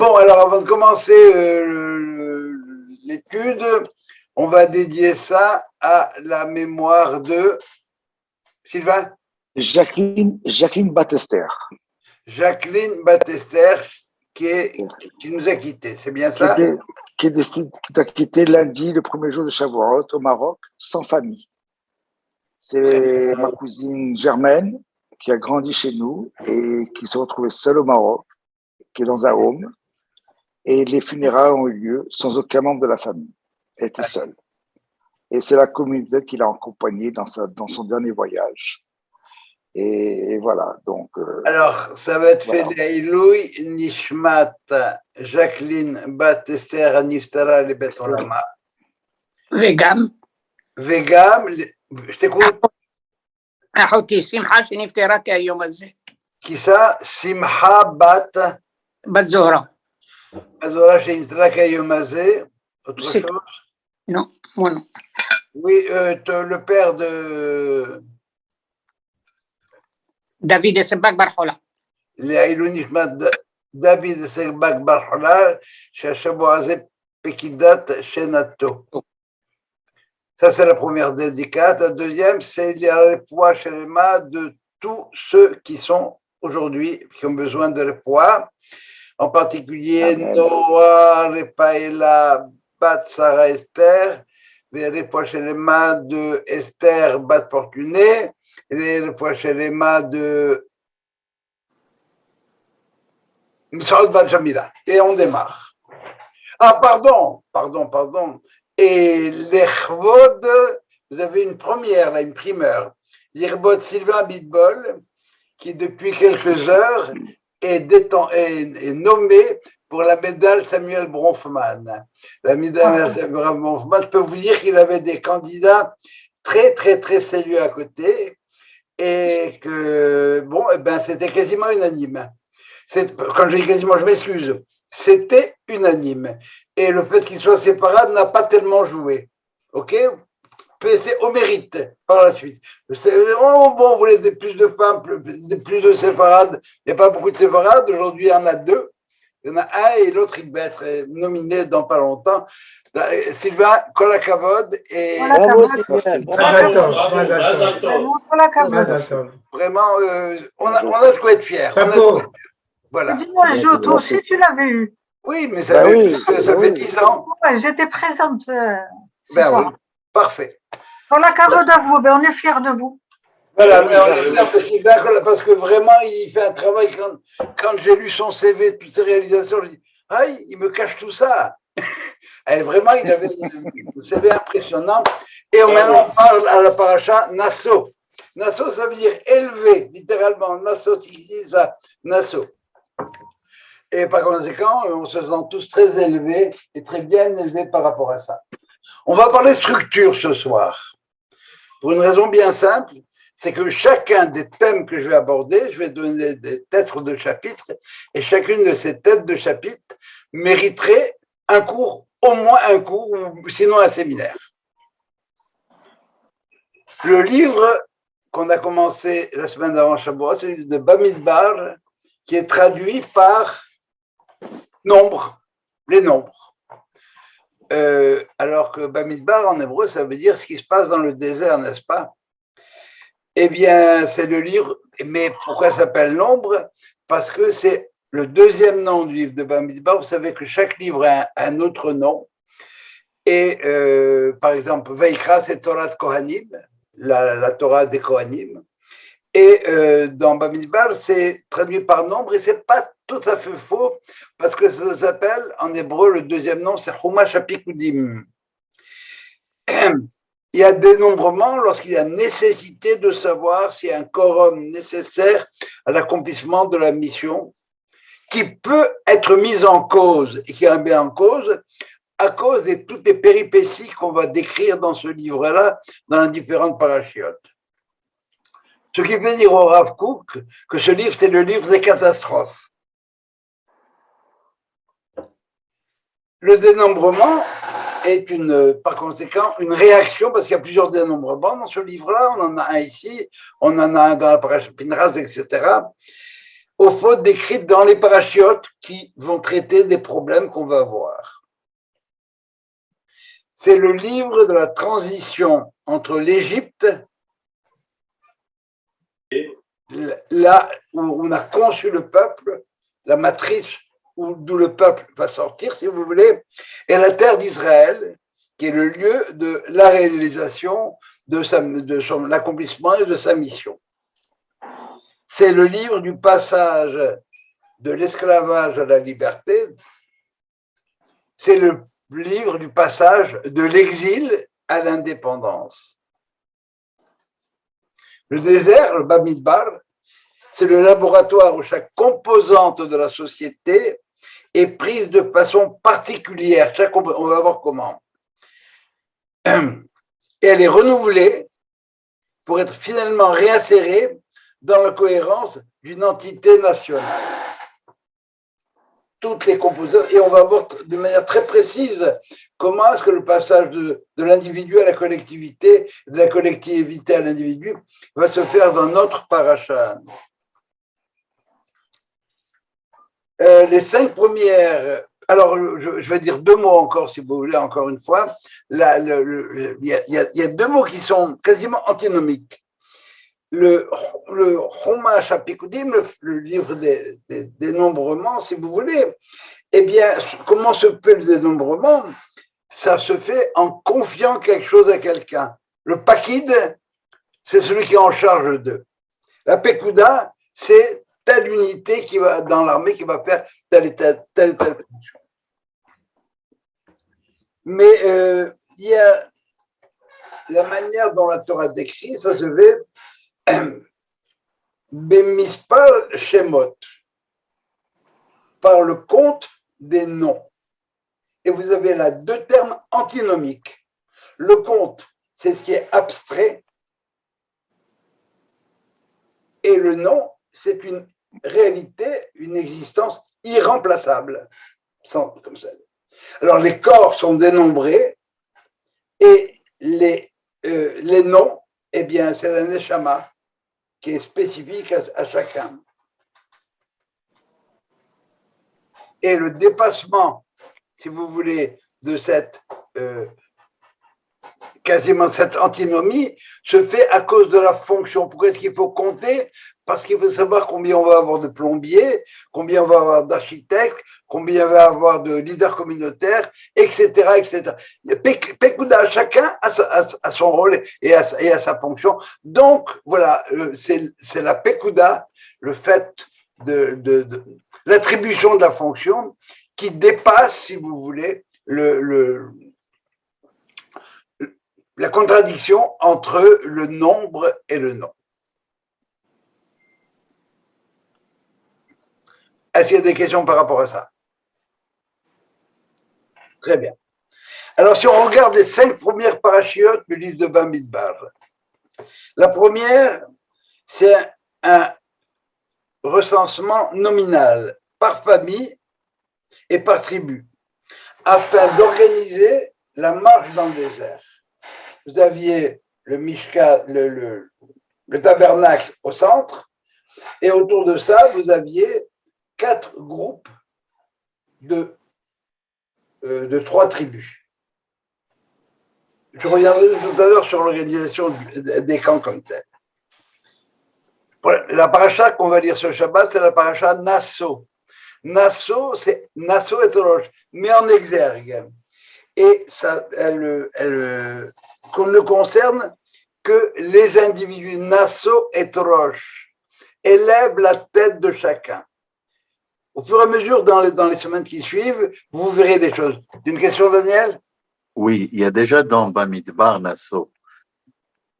Bon, alors avant de commencer l'étude, on va dédier ça à la mémoire de Sylvain. Jacqueline Battester. Jacqueline Battester, qui nous a quittés, c'est bien ça? Qui a quitté lundi, le premier jour de Shavuot, au Maroc, sans famille. C'est ma cousine Germaine, qui a grandi chez nous et qui s'est retrouvée seule au Maroc, qui est dans un home. Et les funérailles ont eu lieu sans aucun membre de la famille. Elle était seule. Et c'est la communauté qui l'a accompagnée dans son dernier voyage. Et voilà, donc... alors, ça va être fait Leiloui Nishmat Jacqueline Battester Aniftara le Bet Olama. וגם je t'écoute. אחותי שמחה שנפטרה כהיום הזה. qui ça? Simcha Bat בת זוהרה. Azora שנפטרה כהיום הזה. Autre chose? Non, moi non. Oui, le père de... דוד סבק בר חולה. לעילוי נשמת דוד סבק בר חולה, שהשבוע הזה פקידת שנתו. Ça, c'est la première dédicace. La deuxième, c'est les poids chez les mains de tous ceux qui sont aujourd'hui, qui ont besoin de poids. En particulier, Noah, Repaela, Bat Sarah Esther, les poids chez les mains de Esther, Bat Fortuné, les poids chez les mains de Misraud Bat Jamila. Et on démarre. Ah, pardon. Et l'Echvod, vous avez une première, là, une primeur. L'Irbod Sylvain Bitbol, qui depuis quelques heures est nommé pour la médaille Samuel Bronfman. La médaille Samuel Bronfman, je peux vous dire qu'il avait des candidats très, très, très sérieux à côté et que, bon, eh ben, c'était quasiment unanime. Quand je dis quasiment, je m'excuse. C'était unanime. Et le fait qu'il soit séparé n'a pas tellement joué. OK? C'est au mérite par la suite. Bon, on voulait plus de femmes, plus de séparades. Il n'y a pas beaucoup de séparades. Aujourd'hui, il y en a deux. Il y en a un et l'autre, il va être nominé dans pas longtemps. Sylvain, Kolakavod et... Bravo, Sylvain. Vraiment, on a de quoi être fiers. Voilà. Dis-moi, Jo, toi aussi, tu l'avais eu. Oui, mais ça fait 10 ans. Ouais, j'étais présente ce Oui, soir. parfait. Pour la carotte à vous, on est fiers de vous. Voilà, mais on est fiers parce que vraiment, il fait un travail. Quand j'ai lu son CV, toutes ses réalisations, je me dis, aïe, il me cache tout ça. Et vraiment, il avait un CV impressionnant. Et maintenant, on parle à la paracha Nassau. Nassau, ça veut dire élevé, littéralement. Nassau, qui dit ça, Nassau. Et par conséquent, on se sent tous très élevés et très bien élevés par rapport à ça. On va parler structure ce soir. Pour une raison bien simple, c'est que chacun des thèmes que je vais aborder, je vais donner des têtes de chapitres, et chacune de ces têtes de chapitres mériterait un cours, au moins un cours, ou sinon un séminaire. Le livre qu'on a commencé la semaine d'avant Shavuot, c'est le livre de Bamidbar, qui est traduit par nombre, les nombres. Alors que Bamidbar en hébreu, ça veut dire ce qui se passe dans le désert, n'est-ce pas? Eh bien, c'est le livre, mais pourquoi ça s'appelle nombre? Parce que c'est le deuxième nom du livre de Bamidbar. Vous savez que chaque livre a un autre nom. Et par exemple, Veikra, c'est Torah de Kohanim, la Torah des Kohanim. Et dans Bamidbar, c'est traduit par nombre et c'est pas tout à fait faux parce que ça s'appelle en hébreu, le deuxième nom, c'est Chumash Apikudim. Il y a dénombrement lorsqu'il y a nécessité de savoir s'il y a un quorum nécessaire à l'accomplissement de la mission qui peut être mise en cause et qui est bien en cause à cause de toutes les péripéties qu'on va décrire dans ce livre-là, dans les différentes parachiotes. Ce qui fait dire au Rav Kook que ce livre, c'est le livre des catastrophes. Le dénombrement est par conséquent une réaction, parce qu'il y a plusieurs dénombrements dans ce livre-là, on en a un ici, on en a un dans la paracha Pinras, etc., aux fautes décrites dans les parachiotes qui vont traiter des problèmes qu'on va avoir. C'est le livre de la transition entre l'Égypte, là où on a conçu le peuple, la matrice d'où le peuple va sortir, si vous voulez, et la terre d'Israël, qui est le lieu de la réalisation de son accomplissement et de sa mission. C'est le livre du passage de l'esclavage à la liberté. C'est le livre du passage de l'exil à l'indépendance. Le désert, le Bamidbar, c'est le laboratoire où chaque composante de la société est prise de façon particulière. On va voir comment. Et elle est renouvelée pour être finalement réinsérée dans la cohérence d'une entité nationale. Toutes les composantes, et on va voir de manière très précise comment est-ce que le passage de l'individu à la collectivité, de la collectivité à l'individu, va se faire dans notre paracha. Les 5 premières, alors je vais dire 2 mots encore, si vous voulez, encore une fois. Il y a 2 mots qui sont quasiment antinomiques. Le Chumash HaPikudim, le livre des dénombrements, si vous voulez, eh bien, comment se fait le dénombrement? Ça se fait en confiant quelque chose à quelqu'un. Le Pakid, c'est celui qui est en charge d'eux. La Pekuda, c'est telle unité qui va dans l'armée qui va faire telle et telle fonction. Mais il y a la manière dont la Torah décrit, ça se fait Bemispar Shemot, par le compte des noms. Et vous avez là 2 termes antinomiques. Le compte, c'est ce qui est abstrait, et le nom, c'est une réalité, une existence irremplaçable, comme ça. Alors les corps sont dénombrés, et les noms, eh bien, c'est la neshama qui est spécifique à chacun. Et le dépassement, si vous voulez, de quasiment cette antinomie se fait à cause de la fonction. Pourquoi est-ce qu'il faut compter? Parce qu'il faut savoir combien on va avoir de plombiers, combien on va avoir d'architectes, combien on va avoir de leaders communautaires, etc., etc. Pekuda, chacun a son rôle et à sa fonction. Donc, voilà, c'est la Pekuda, le fait de l'attribution de la fonction qui dépasse, si vous voulez, la contradiction entre le nombre et le nom. Est-ce qu'il y a des questions par rapport à ça? Très bien. Alors, si on regarde les 5 premières parachiotes du livre de Bamidbar, la première, c'est un recensement nominal par famille et par tribu, afin d'organiser la marche dans le désert. Vous aviez le Mishka, le tabernacle au centre, et autour de ça, vous aviez 4 groupes de 3 tribus. Je reviendrai tout à l'heure sur l'organisation des camps comme tel. La paracha qu'on va lire ce Shabbat, c'est la paracha Nasso. Nasso, c'est Nasso et Rosh, mais en exergue. Et ça, qu'on ne concerne que les individus. Nasso et Rosh élèvent la tête de chacun. Au fur et à mesure, dans les semaines qui suivent, vous verrez des choses. Une question, Daniel? Oui, il y a déjà dans Bamidbar, Nassau,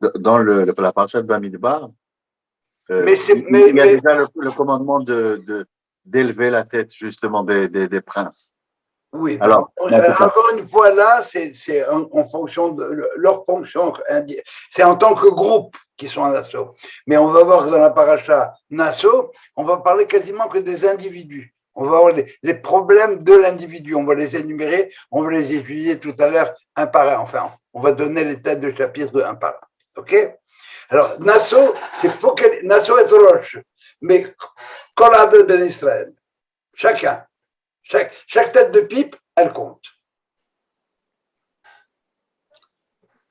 dans la paracha de Bamidbar, il y a déjà le commandement d'élever la tête justement des princes. Oui, alors, encore une fois là, c'est en fonction de leur fonction, c'est en tant que groupe qu'ils sont en Nassau. Mais on va voir que dans la paracha Nassau, on va parler quasiment que des individus. On va voir les problèmes de l'individu, on va les énumérer, on va les étudier tout à l'heure un par un. Enfin, on va donner les têtes de chapitre un par un. OK? Alors, Nassau, Nassau est Roche, mais Kol Adad Ben Israël. Chacun. Chaque tête de pipe, elle compte.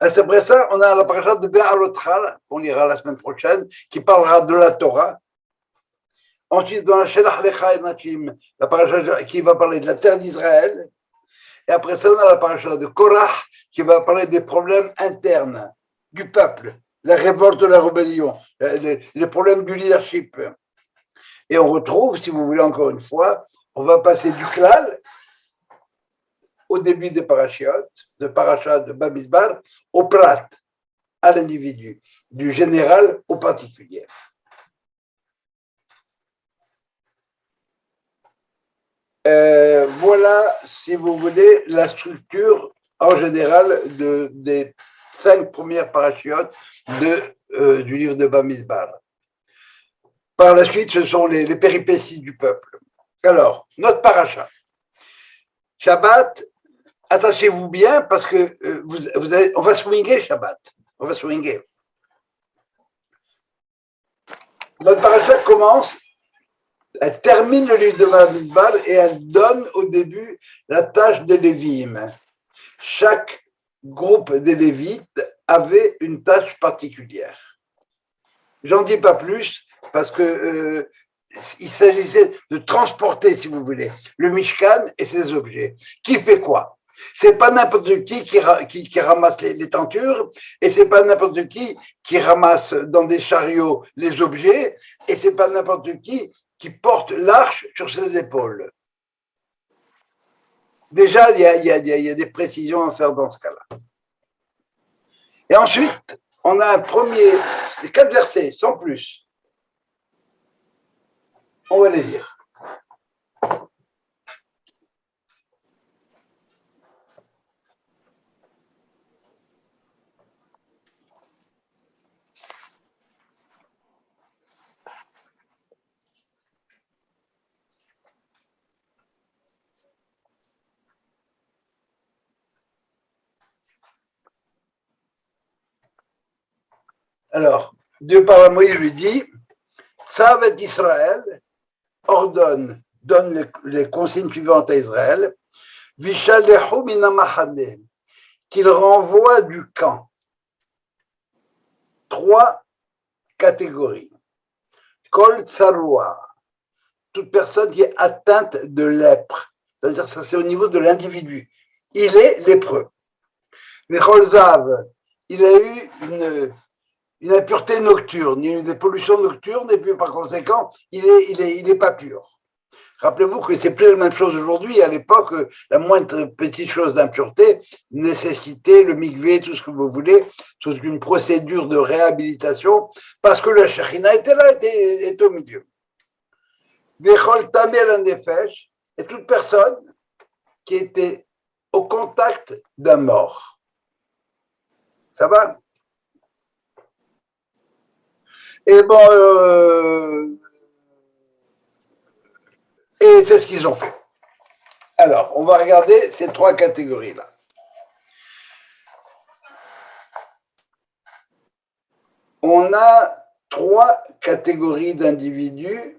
Et c'est après ça, on a la paracha de Be'alotchal, qu'on lira la semaine prochaine, qui parlera de la Torah. Ensuite, dans la Shelach Lecha Enakim, la paracha qui va parler de la terre d'Israël. Et après ça, on a la paracha de Korach, qui va parler des problèmes internes du peuple, la révolte de la rébellion, les problèmes du leadership. Et on retrouve, si vous voulez encore une fois, on va passer du klal au début des parachiotes, de parachat de Bamidbar, au prat, à l'individu, du général au particulier. Voilà, si vous voulez, la structure en général des 5 premières parachiotes du livre de Bamidbar. Par la suite, ce sont les péripéties du peuple. Alors, notre parachat. Shabbat, attachez-vous bien parce que on va swinguer Shabbat. On va swinguer. Notre parachat commence, elle termine le livre de Bamidbar et elle donne au début la tâche des Lévim. Chaque groupe des Lévites avait une tâche particulière. J'en dis pas plus parce que il s'agissait de transporter, si vous voulez, le Mishkan et ses objets. Qui fait quoi? C'est pas n'importe qui ramasse les tentures, et c'est pas n'importe qui ramasse dans des chariots les objets, et c'est pas n'importe qui porte l'arche sur ses épaules. Déjà, il y a des précisions à faire dans ce cas-là. Et ensuite, on a un premier, 4 versets, sans plus. On va les lire. Alors, Dieu parle à Moïse, lui dit, Tzavet d'Israël donne les consignes suivantes à Israël, Vishalehu mina mahane, qu'il renvoie du camp. 3 catégories. Kol tsarua, toute personne qui est atteinte de lèpre, c'est-à-dire ça c'est au niveau de l'individu. Il est lépreux. Mechol zav, il a eu une impureté nocturne, il y a eu des pollutions nocturnes et puis par conséquent, il est pas pur. Rappelez-vous que c'est plus la même chose aujourd'hui. À l'époque, la moindre petite chose d'impureté nécessitait le mikvé, tout ce que vous voulez, toute une procédure de réhabilitation, parce que la Shekhinah était là, était au milieu. Vechol tamé l'andefesh, et toute personne qui était au contact d'un mort. Ça va? Et bon, et c'est ce qu'ils ont fait. Alors, on va regarder ces 3 catégories-là. On a 3 catégories d'individus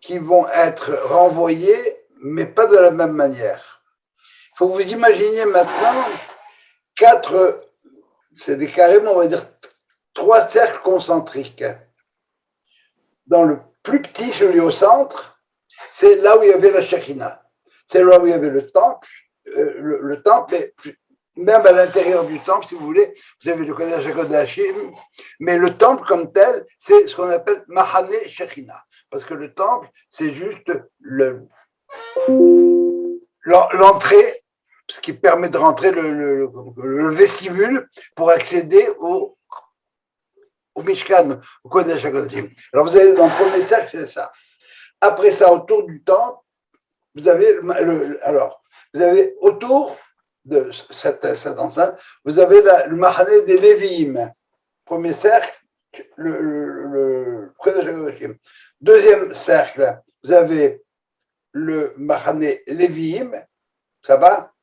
qui vont être renvoyés, mais pas de la même manière. Il faut que vous imaginiez maintenant 4, c'est des carrément, on va dire, 3 cercles concentriques. Dans le plus petit, celui au centre, c'est là où il y avait la Shekhinah. C'est là où il y avait le temple. Le temple, est, même à l'intérieur du temple, si vous voulez, vous avez le Kodesh HaKodashim, mais le temple comme tel, c'est ce qu'on appelle Mahane Shekhinah. Parce que le temple, c'est juste l'entrée, ce qui permet de rentrer le vestibule pour accéder au Mishkan, au Kodesh HaKodashim. Alors vous avez dans le premier cercle, c'est ça. Après ça, autour du temple, vous avez autour de cette enceinte, vous avez le Mahane des Lévim. Premier cercle, le Kodesh HaKodashim. Deuxième cercle, vous avez le Mahane Lévim, ça va?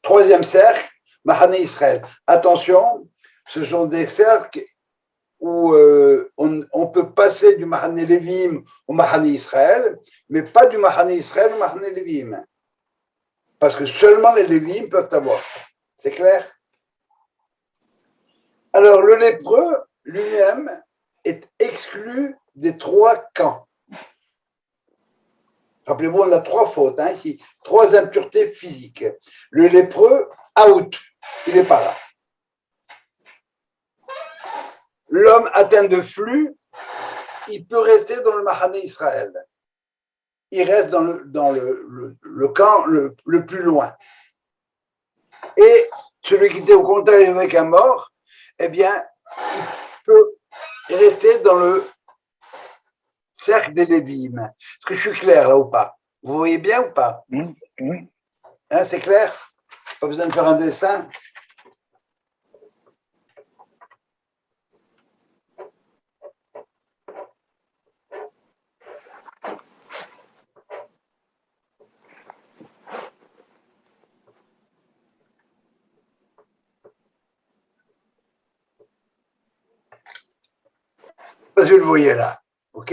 Troisième cercle, Mahane Israël. Attention, ce sont des cercles où on peut passer du Mahane Lévim au Mahane Israël, mais pas du Mahane Israël au Mahane Lévim. Parce que seulement les Lévim peuvent avoir ça. C'est clair? Alors, le lépreux lui-même est exclu des 3 camps. Rappelez-vous, on a 3 fautes, hein, ici, 3 impuretés physiques. Le lépreux, out, il n'est pas là. L'homme atteint de flux, il peut rester dans le Mahane Israël. Il reste dans le camp le plus loin. Et celui qui était au contact avec un mort, eh bien, il peut rester dans le cercle des Lévim. Est-ce que je suis clair là ou pas? Vous voyez bien ou pas? Hein, c'est clair? Pas besoin de faire un dessin? Parce que vous le voyez là. OK?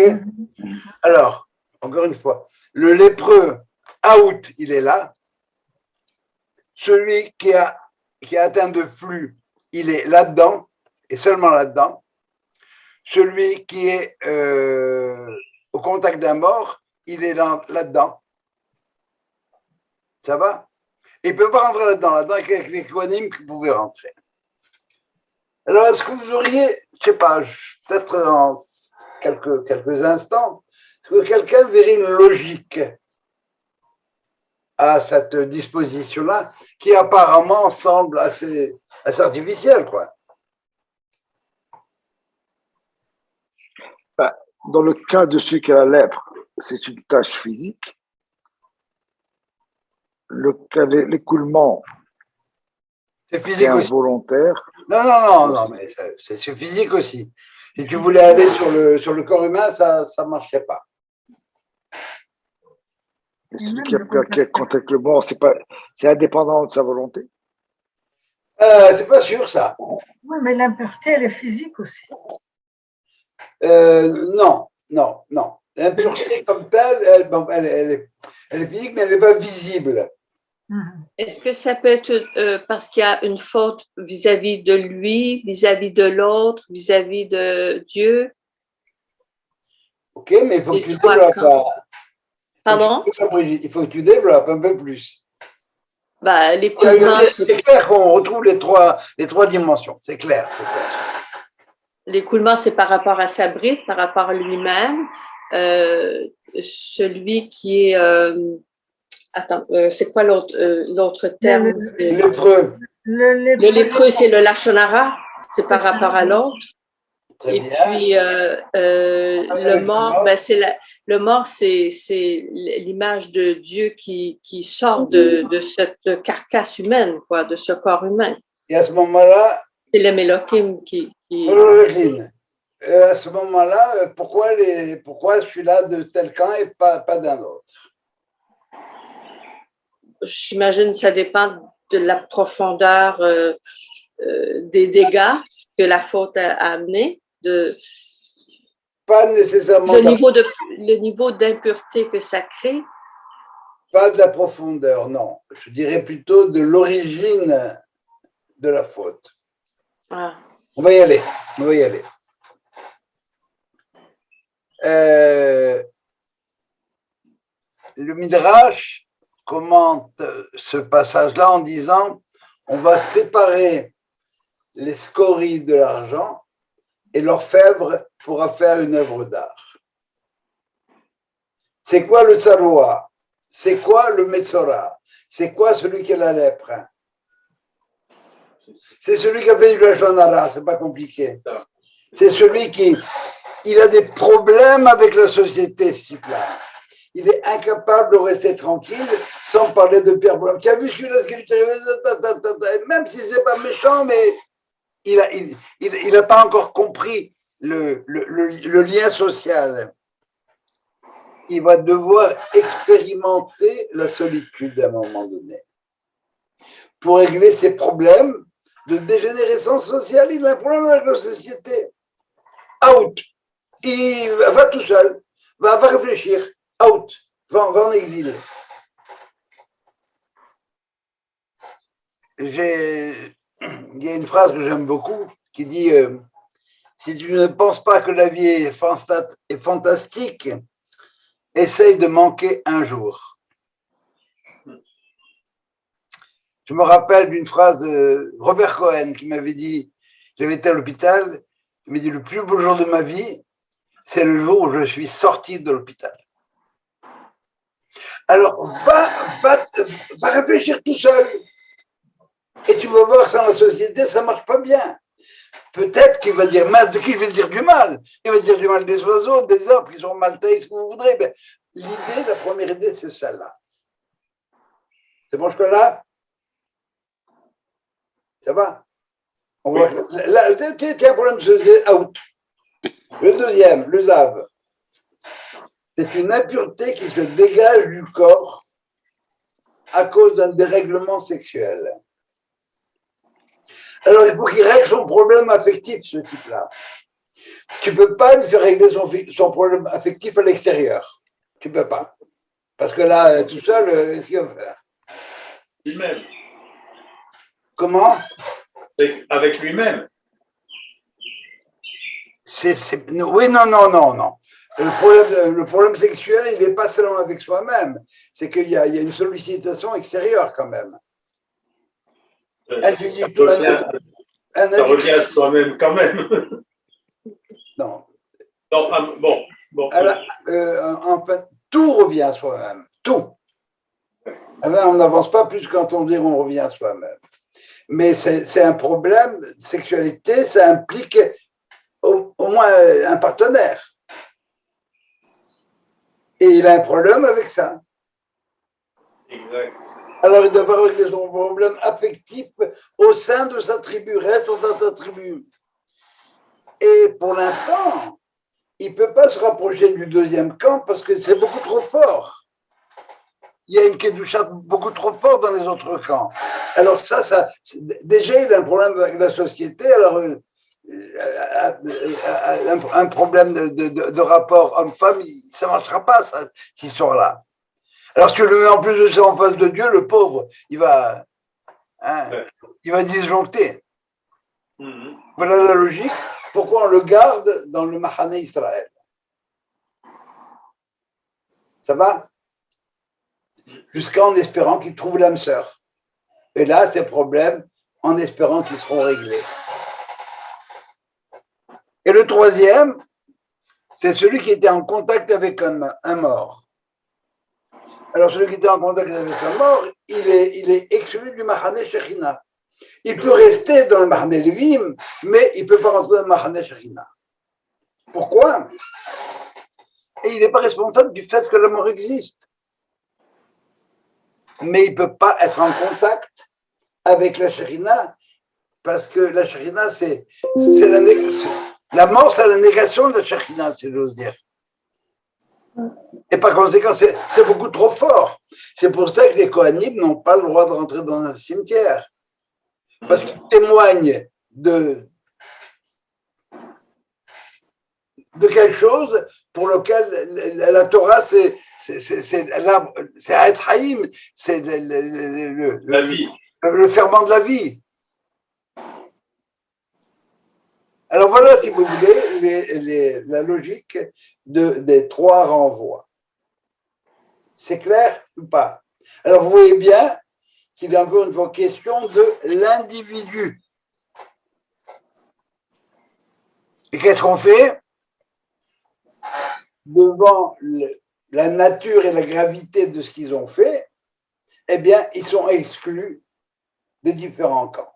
Alors, encore une fois, le lépreux out, il est là. Celui qui a atteint de flux, il est là-dedans, et seulement là-dedans. Celui qui est au contact d'un mort, il est là-dedans. Ça va? Il ne peut pas rentrer là-dedans. Là-dedans, avec les Kohanim qui pouvaient rentrer. Alors, est-ce que vous auriez, je ne sais pas, peut-être dans quelques instants, est-ce que quelqu'un verrait une logique à cette disposition-là, qui apparemment semble assez artificielle, quoi? Dans le cas de celui qui a la lèpre, c'est une tâche physique. L'écoulement, C'est physique aussi. Involontaire. Non, mais c'est physique aussi. Si tu voulais aller sur le corps humain, ça ne marcherait pas. Et celui qui a contact avec le mort, c'est indépendant de sa volonté. C'est pas sûr, ça. Oui, mais l'impureté, elle est physique aussi. Non. L'impureté comme telle, elle est physique, mais elle n'est pas visible. Est-ce que ça peut être parce qu'il y a une faute vis-à-vis de lui, vis-à-vis de l'autre, vis-à-vis de Dieu? Ok, mais il faut que tu développes. Pardon? Il faut que tu développes un peu plus. Bah, l'écoulement, c'est clair qu'on retrouve les trois dimensions. C'est clair. L'écoulement, c'est par rapport à sa bride, par rapport à lui-même. Celui qui est... c'est quoi l'autre terme? Lépreux. Le lépreux, c'est le lachonara. C'est par rapport à l'autre. Très et bien. Puis, le mort, le mort, c'est l'image de Dieu qui sort de cette carcasse humaine, quoi, de ce corps humain. Et à ce moment-là, c'est le Mélokim qui... à ce moment-là, pourquoi celui-là de tel camp et pas d'un autre? J'imagine que ça dépend de la profondeur des dégâts que la faute a amené. Pas nécessairement le niveau d'impureté que ça crée. Pas de la profondeur, non. Je dirais plutôt de l'origine de la faute. Ah. On va y aller. Le Midrash commente ce passage-là en disant on va séparer les scories de l'argent et l'orfèvre pourra faire une œuvre d'art. C'est quoi le Saloa? C'est quoi le Metzora? C'est quoi celui qui a la lèpre? C'est celui qui a fait du Lachon Hara, c'est pas compliqué. C'est celui qui a des problèmes avec la société, ce type-là. Il est incapable de rester tranquille sans parler de pire problème. Tu as vu celui-là, ce qu'il est même si c'est pas méchant, mais il n'a pas encore compris le lien social. Il va devoir expérimenter la solitude à un moment donné. Pour régler ses problèmes de dégénérescence sociale, il a un problème avec la société. out. Il va tout seul, va réfléchir, out, va en exil. Il y a une phrase que j'aime beaucoup qui dit si tu ne penses pas que la vie est fantastique, essaye de manquer un jour. Je me rappelle d'une phrase de Robert Cohen qui m'avait dit, j'avais été à l'hôpital, il m'a dit le plus beau jour de ma vie, c'est le jour où je suis sorti de l'hôpital. Alors, va réfléchir tout seul. Et tu vas voir que dans la société, ça ne marche pas bien. Peut-être qu'il va dire mal, de qui je vais dire du mal. Il va dire du mal des oiseaux, des arbres qui sont mal taillés, ce que vous voudrez. Mais l'idée, la première idée, c'est celle-là. C'est bon jusque-là? Ça va? On voit là, tiens, un problème, c'est out. Le deuxième, le zav. C'est une impureté qui se dégage du corps à cause d'un dérèglement sexuel. Alors, il faut qu'il règle son problème affectif, ce type-là. Tu ne peux pas lui faire régler son problème affectif à l'extérieur. Tu ne peux pas. Parce que là, tout seul, qu'est-ce qu'il va faire? Lui-même. Comment? Avec lui-même. Oui, non. Le problème sexuel, il n'est pas seulement avec soi-même. C'est qu'il y a une sollicitation extérieure quand même. Ça revient à soi-même quand même. Non. Non, bon. Alors, en fait, tout revient à soi-même. Tout. On n'avance pas plus quand on dit qu'on revient à soi-même. Mais c'est un problème de sexualité, ça implique au moins un partenaire. Et il a un problème avec ça. Exact. Alors, il doit régler son problème affectif au sein de sa tribu, reste dans sa tribu. Et pour l'instant, il ne peut pas se rapprocher du deuxième camp parce que c'est beaucoup trop fort. Il y a une kedusha beaucoup trop forte dans les autres camps. Alors déjà, il a un problème avec la société, alors un problème de rapport homme-femme, ça ne marchera pas, cette histoire-là. Alors, si tu le mets en plus de ça en face de Dieu, le pauvre, il va disjoncter. Voilà la logique. Pourquoi on le garde dans le Mahane Israël? Ça va? Jusqu'en espérant qu'il trouve l'âme sœur. Et là, ces problèmes, en espérant qu'ils seront réglés. Et le troisième, c'est celui qui était en contact avec un mort. Alors, celui qui était en contact avec un mort, il est exclu du Mahane Shechina. Il peut rester dans le Mahane Levim, mais il ne peut pas rentrer dans le Mahane Shechina. Pourquoi? Et il n'est pas responsable du fait que la mort existe. Mais il ne peut pas être en contact avec la Shechina, parce que la Shechina, c'est la négation. La mort, c'est la négation de la Shechina, si j'ose dire. Et par conséquent, c'est beaucoup trop fort. C'est pour ça que les Kohanim n'ont pas le droit de rentrer dans un cimetière. Parce qu'ils témoignent de quelque chose pour lequel la Torah, c'est Haetz Haïm, c'est la vie. Le ferment de la vie. Alors voilà, si vous voulez, la logique des trois renvois. C'est clair ou pas? Alors vous voyez bien qu'il est encore une fois question de l'individu. Et qu'est-ce qu'on fait? Devant la nature et la gravité de ce qu'ils ont fait, eh bien, ils sont exclus des différents camps.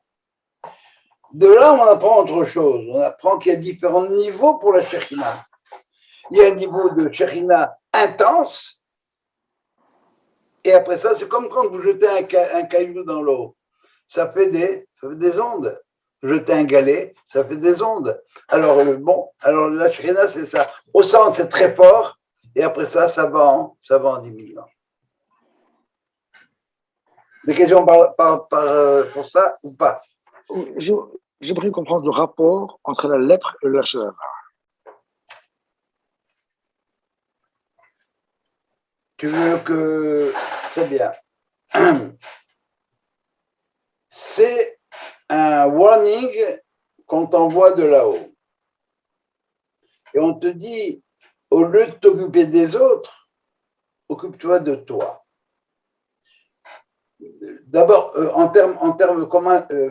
De là, on apprend autre chose. On apprend qu'il y a différents niveaux pour la Shekhinah. Il y a un niveau de Shekhinah intense, et après ça, c'est comme quand vous jetez un caillou dans l'eau. Ça fait des ondes. Jeter un galet, ça fait des ondes. Alors, la Shekhinah, c'est ça. Au centre, c'est très fort, et après ça, ça va en diminuant. Des questions pour ça ou pas? J'aimerais comprendre le rapport entre la lèpre et le lachava. Tu veux que... Très bien. C'est un warning qu'on t'envoie de là-haut. Et on te dit, au lieu de t'occuper des autres, occupe-toi de toi. D'abord, en termes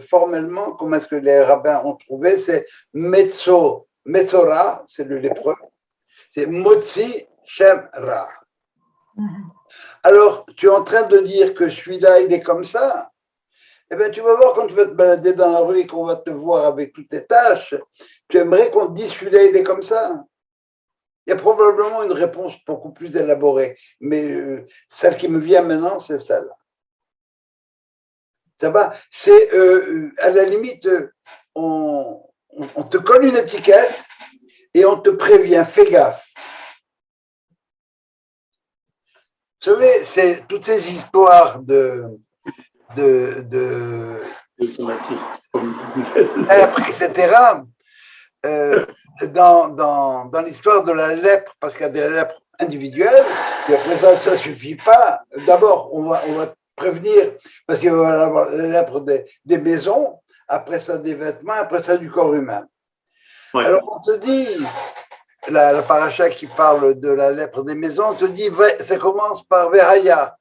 formellement, comment est-ce que les rabbins ont trouvé, c'est Metzora, c'est le lépreux, c'est Motzi Shem Ra. Alors, tu es en train de dire que celui-là, il est comme ça. Eh bien, tu vas voir quand tu vas te balader dans la rue et qu'on va te voir avec toutes tes tâches, tu aimerais qu'on te dise celui-là, il est comme ça. Il y a probablement une réponse beaucoup plus élaborée, mais celle qui me vient maintenant, c'est celle-là. Ça va? C'est à la limite, on te colle une étiquette et on te prévient, fais gaffe. Vous savez, c'est toutes ces histoires etc. Dans l'histoire de la lèpre, parce qu'il y a des lèpres individuelles, et après ça ne suffit pas. D'abord, on va prévenir, parce qu'il va y avoir la lèpre des maisons, après ça des vêtements, après ça du corps humain. Ouais. Alors on te dit, la paracha qui parle de la lèpre des maisons, on te dit, ça commence par Veraya.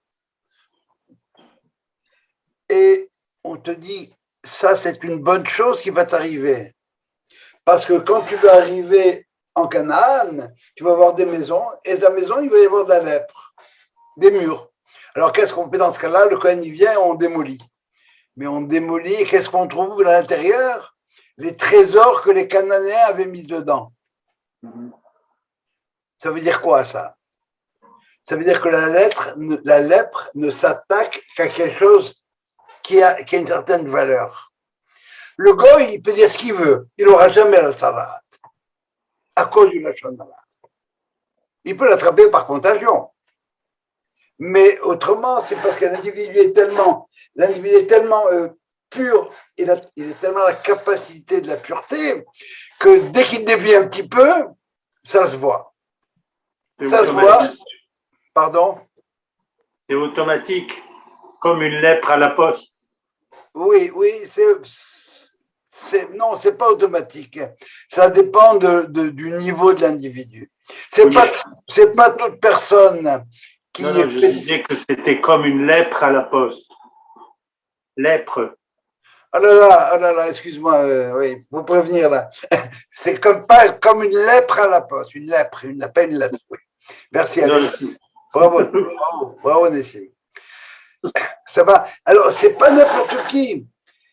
Et on te dit, ça c'est une bonne chose qui va t'arriver. Parce que quand tu vas arriver en Canaan, tu vas voir des maisons, et dans la maison, il va y avoir de la lèpre, des murs. Alors qu'est-ce qu'on fait dans ce cas-là? Le Kohen, il vient et on démolit. Mais on démolit, et qu'est-ce qu'on trouve à l'intérieur? Les trésors que les Cananéens avaient mis dedans. Ça veut dire quoi, ça? Ça veut dire que la lèpre ne s'attaque qu'à quelque chose qui a une certaine valeur. Le goy, il peut dire ce qu'il veut, il n'aura jamais la tzarat, à cause du lachon hara. Il peut l'attraper par contagion. Mais autrement, c'est parce que l'individu est tellement pur, il a tellement la capacité de la pureté, que dès qu'il dévie un petit peu, ça se voit. Ça se voit. Pardon? C'est automatique, comme une lèpre à la poste. Oui, non, c'est pas automatique. Ça dépend du niveau de l'individu. C'est pas toute personne qui. Non, je disais que c'était comme une lèpre à la poste. Lèpre. Oh là là, excuse-moi, oui, pour prévenir là. C'est pas comme une lèpre à la poste, une lèpre, pas une lettre. Oui. Merci Alexis. Bravo Nessim. Ça va. Alors, c'est pas n'importe qui.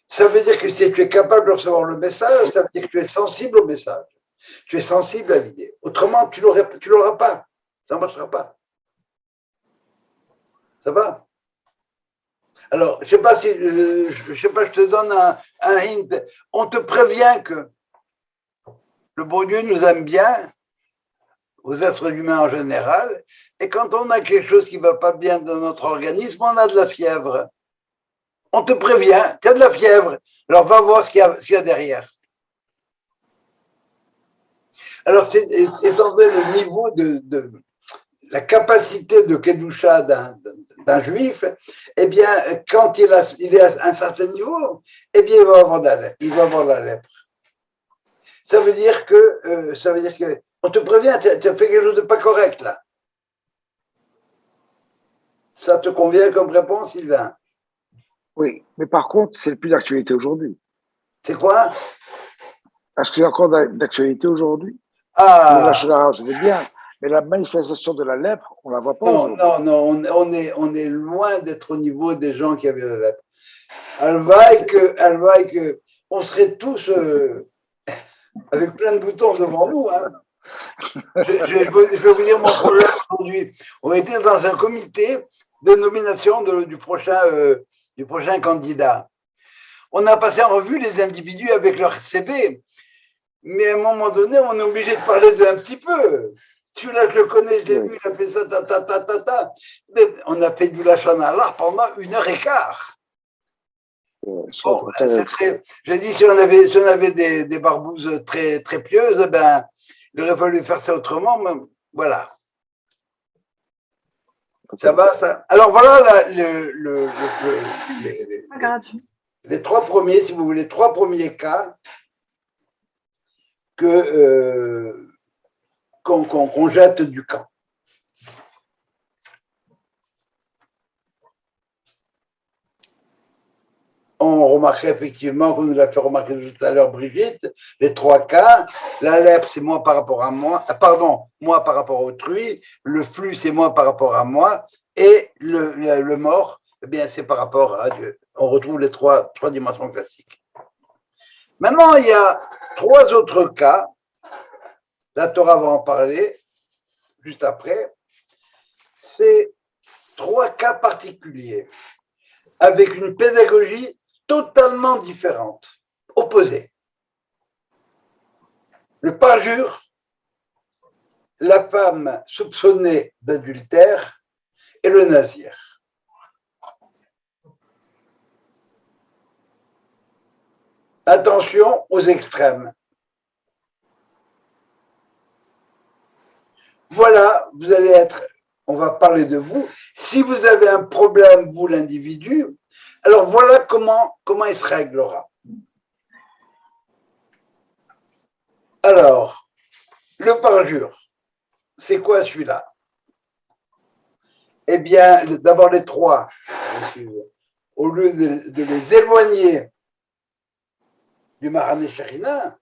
Ça veut dire que si tu es capable de recevoir le message, ça veut dire que tu es sensible au message. Tu es sensible à l'idée. Autrement, tu l'auras pas. Ça ne marchera pas. Ça va? Alors, je te donne un hint. On te prévient que le bon Dieu nous aime bien, aux êtres humains en général, et quand on a quelque chose qui ne va pas bien dans notre organisme, on a de la fièvre. On te prévient, tu as de la fièvre, alors va voir ce qu'il y a derrière. Alors, étant donné le niveau de la capacité de Kedusha d'un juif, eh bien, quand il est à un certain niveau, eh bien, il va avoir la lèpre. Ça veut dire que on te prévient, tu as fait quelque chose de pas correct là. Ça te convient comme réponse, Sylvain? Oui, mais par contre, c'est plus d'actualité aujourd'hui. C'est quoi? Est-ce que c'est encore d'actualité aujourd'hui? Ah, je veux bien, mais la manifestation de la lèpre, on ne la voit pas aujourd'hui. Non, on est loin d'être au niveau des gens qui avaient la lèpre. Alvaï que on serait tous avec plein de boutons devant nous. Hein. Je vais vous dire mon problème aujourd'hui. On était dans un comité de nomination du prochain candidat. On a passé en revue les individus avec leur CB, mais à un moment donné, on est obligé de parler d'eux un petit peu. Celui-là, je le connais, je l'ai vu, il a fait ça, Mais on a fait du lachon hara pendant 1h15. Bon, j'ai dit, si on avait des barbouzes très, très pieuses, il aurait fallu faire ça autrement, mais voilà. Ça va, ça? Alors voilà les trois premiers, si vous voulez, trois premiers cas qu'on jette du camp. On remarquerait effectivement, comme nous l'a fait remarquer tout à l'heure Brigitte, les trois cas. La lèpre, c'est moi par rapport à moi, moi par rapport à autrui. Le flux, c'est moi par rapport à moi. Et le mort, eh bien, c'est par rapport à Dieu. On retrouve les trois dimensions classiques. Maintenant, il y a trois autres cas. La Torah va en parler juste après. C'est trois cas particuliers avec une pédagogie totalement différente, opposée. Le parjure, la femme soupçonnée d'adultère et le nazir. Attention aux extrêmes. Voilà, vous allez être, on va parler de vous. Si vous avez un problème, vous l'individu, alors voilà comment il se réglera. Alors, le parjure, c'est quoi celui-là? Eh bien, d'abord les trois, au lieu de les éloigner du Mahané Shekhinah,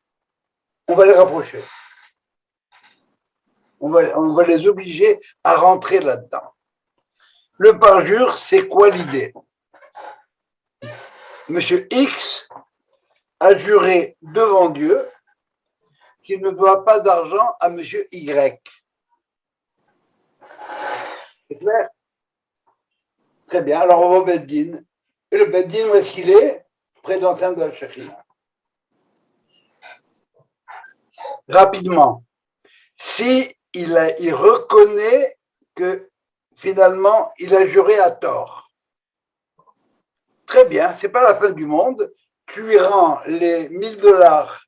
on va les rapprocher. On va les obliger à rentrer là-dedans. Le parjure, c'est quoi l'idée? Monsieur X a juré devant Dieu qu'il ne doit pas d'argent à Monsieur Y. C'est clair? Très bien. Alors on va au Beddin. Et le Beddin, où est-ce qu'il est? Près de l'enceinte de la Shekhinah. Rapidement. Si il reconnaît que finalement il a juré à tort. Très bien, c'est pas la fin du monde. Tu lui rends les $1000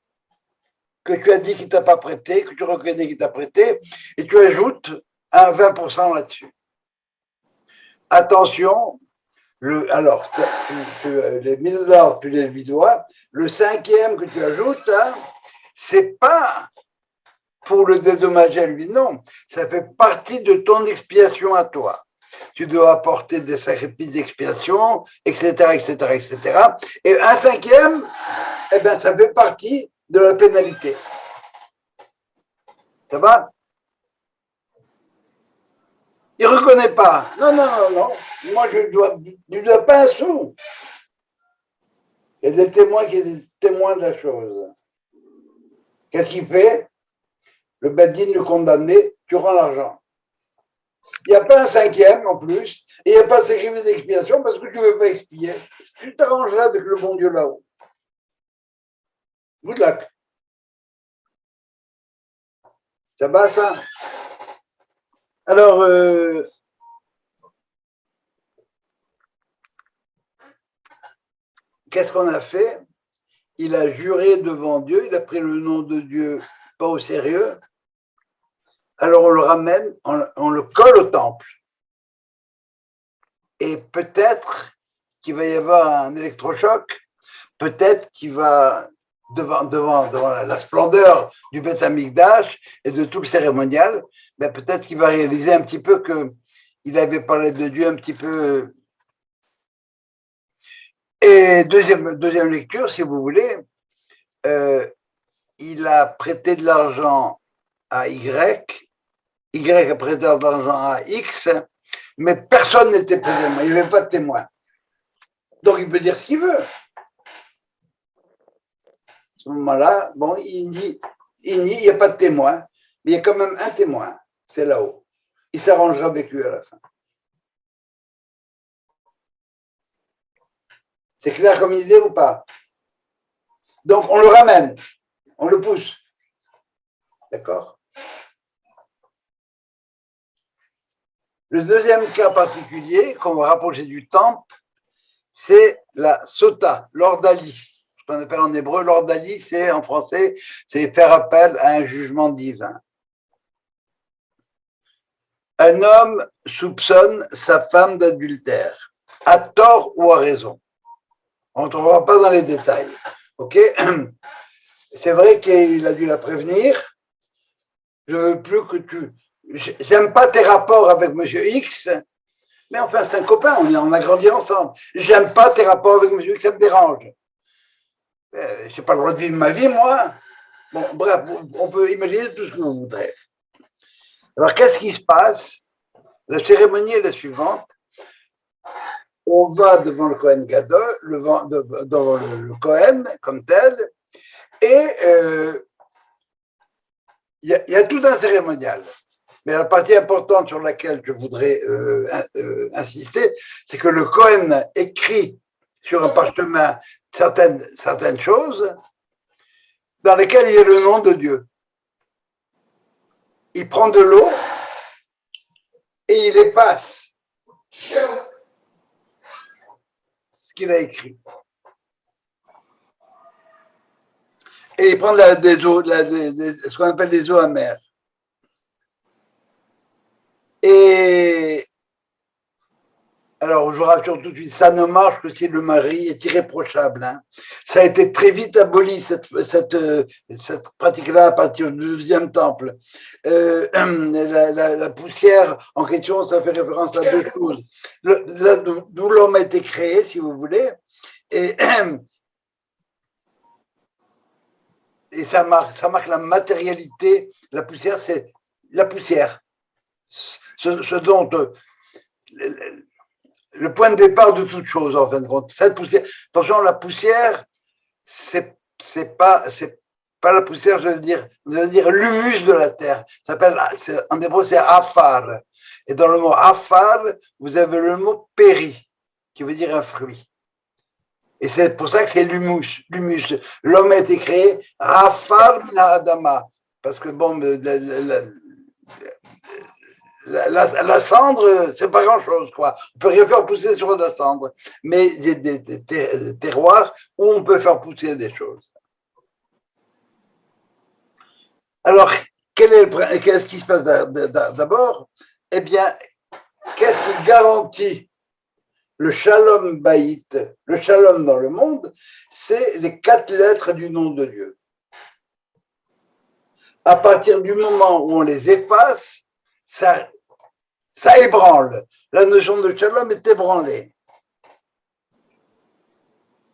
que tu as dit qu'il t'a pas prêté, que tu reconnais qu'il t'a prêté, et tu ajoutes un 20% là-dessus. Attention, alors, les $1000, tu les lui dois. Le cinquième que tu ajoutes, hein, c'est pas pour le dédommager à lui, non. Ça fait partie de ton expiation à toi. Tu dois apporter des sacrifices d'expiation, etc., etc., etc. Et un cinquième, eh ben, ça fait partie de la pénalité. Ça va? Il ne reconnaît pas. Non. Moi, je ne dois pas un sou. Il y a des témoins qui sont des témoins de la chose. Qu'est-ce qu'il fait? Le Beddin, le condamné, tu rends l'argent. Il n'y a pas un cinquième en plus, et il n'y a pas de sacrifice d'expiation parce que tu ne veux pas expier. Tu t'arrangeras avec le bon Dieu là-haut. Good luck. Ça va, ça? Alors, qu'est-ce qu'on a fait? Il a juré devant Dieu, il a pris le nom de Dieu pas au sérieux. Alors on le ramène, on le colle au temple. Et peut-être qu'il va y avoir un électrochoc, peut-être qu'il va, devant la splendeur du Beth Amikdash et de tout le cérémonial, ben peut-être qu'il va réaliser un petit peu qu'il avait parlé de Dieu un petit peu. Et deuxième lecture, si vous voulez, il a prêté de l'argent à Y a prêté de l'argent à X, mais personne n'était présent, il n'y avait pas de témoin. Donc il peut dire ce qu'il veut. À ce moment-là, bon, il nie, il n'y a pas de témoin, mais il y a quand même un témoin, c'est là-haut. Il s'arrangera avec lui à la fin. C'est clair comme idée ou pas? Donc on le ramène, on le pousse. D'accord? Le deuxième cas particulier qu'on va rapprocher du temple, c'est la sota, l'ordalie. Ce qu'on appelle en hébreu l'ordalie, c'est en français, c'est faire appel à un jugement divin. un homme soupçonne sa femme d'adultère, à tort ou à raison. On ne trouvera pas dans les détails. Ok? C'est vrai qu'il a dû la prévenir. Je veux plus que tu. J'aime pas tes rapports avec Monsieur X, mais enfin, c'est un copain, on a grandi ensemble. J'aime pas tes rapports avec Monsieur X, ça me dérange. J'ai pas le droit de vivre ma vie, moi. Bon, bref, on peut imaginer tout ce que vous voudrez. Alors, qu'est-ce qui se passe? La cérémonie est la suivante. On va devant le Kohen Gadol, devant le Kohen comme tel, et il y a tout un cérémonial. Mais la partie importante sur laquelle je voudrais insister, c'est que le Kohen écrit sur un parchemin certaines choses dans lesquelles il y a le nom de Dieu. Il prend de l'eau et il efface ce qu'il a écrit. Et il prend ce qu'on appelle des eaux amères. Et alors, je vous rassure tout de suite, ça ne marche que si le mari est irréprochable. Hein. Ça a été très vite aboli, cette pratique-là, à partir du deuxième temple. La poussière en question, ça fait référence à deux choses. D'où l'homme a été créé, si vous voulez. Et ça marque la matérialité. La poussière, c'est la poussière. Ce dont le point de départ de toute chose, en fin de compte. Cette poussière, attention, la poussière, c'est pas la poussière, je veux dire l'humus de la terre. Ça s'appelle, en hébreu, c'est afar. Et dans le mot afar, vous avez le mot péri, qui veut dire un fruit. Et c'est pour ça que c'est l'humus. L'homme a été créé afar min adama, parce que bon, la cendre, c'est pas grand-chose, quoi. On peut rien faire pousser sur de la cendre, mais il y a des terroirs où on peut faire pousser des choses. Alors, qu'est-ce qui se passe d'abord? Eh bien, qu'est-ce qui garantit le shalom baït, le shalom dans le monde? C'est les 4 lettres du nom de Dieu. À partir du moment où on les efface, ça ébranle. La notion de shalom est ébranlée.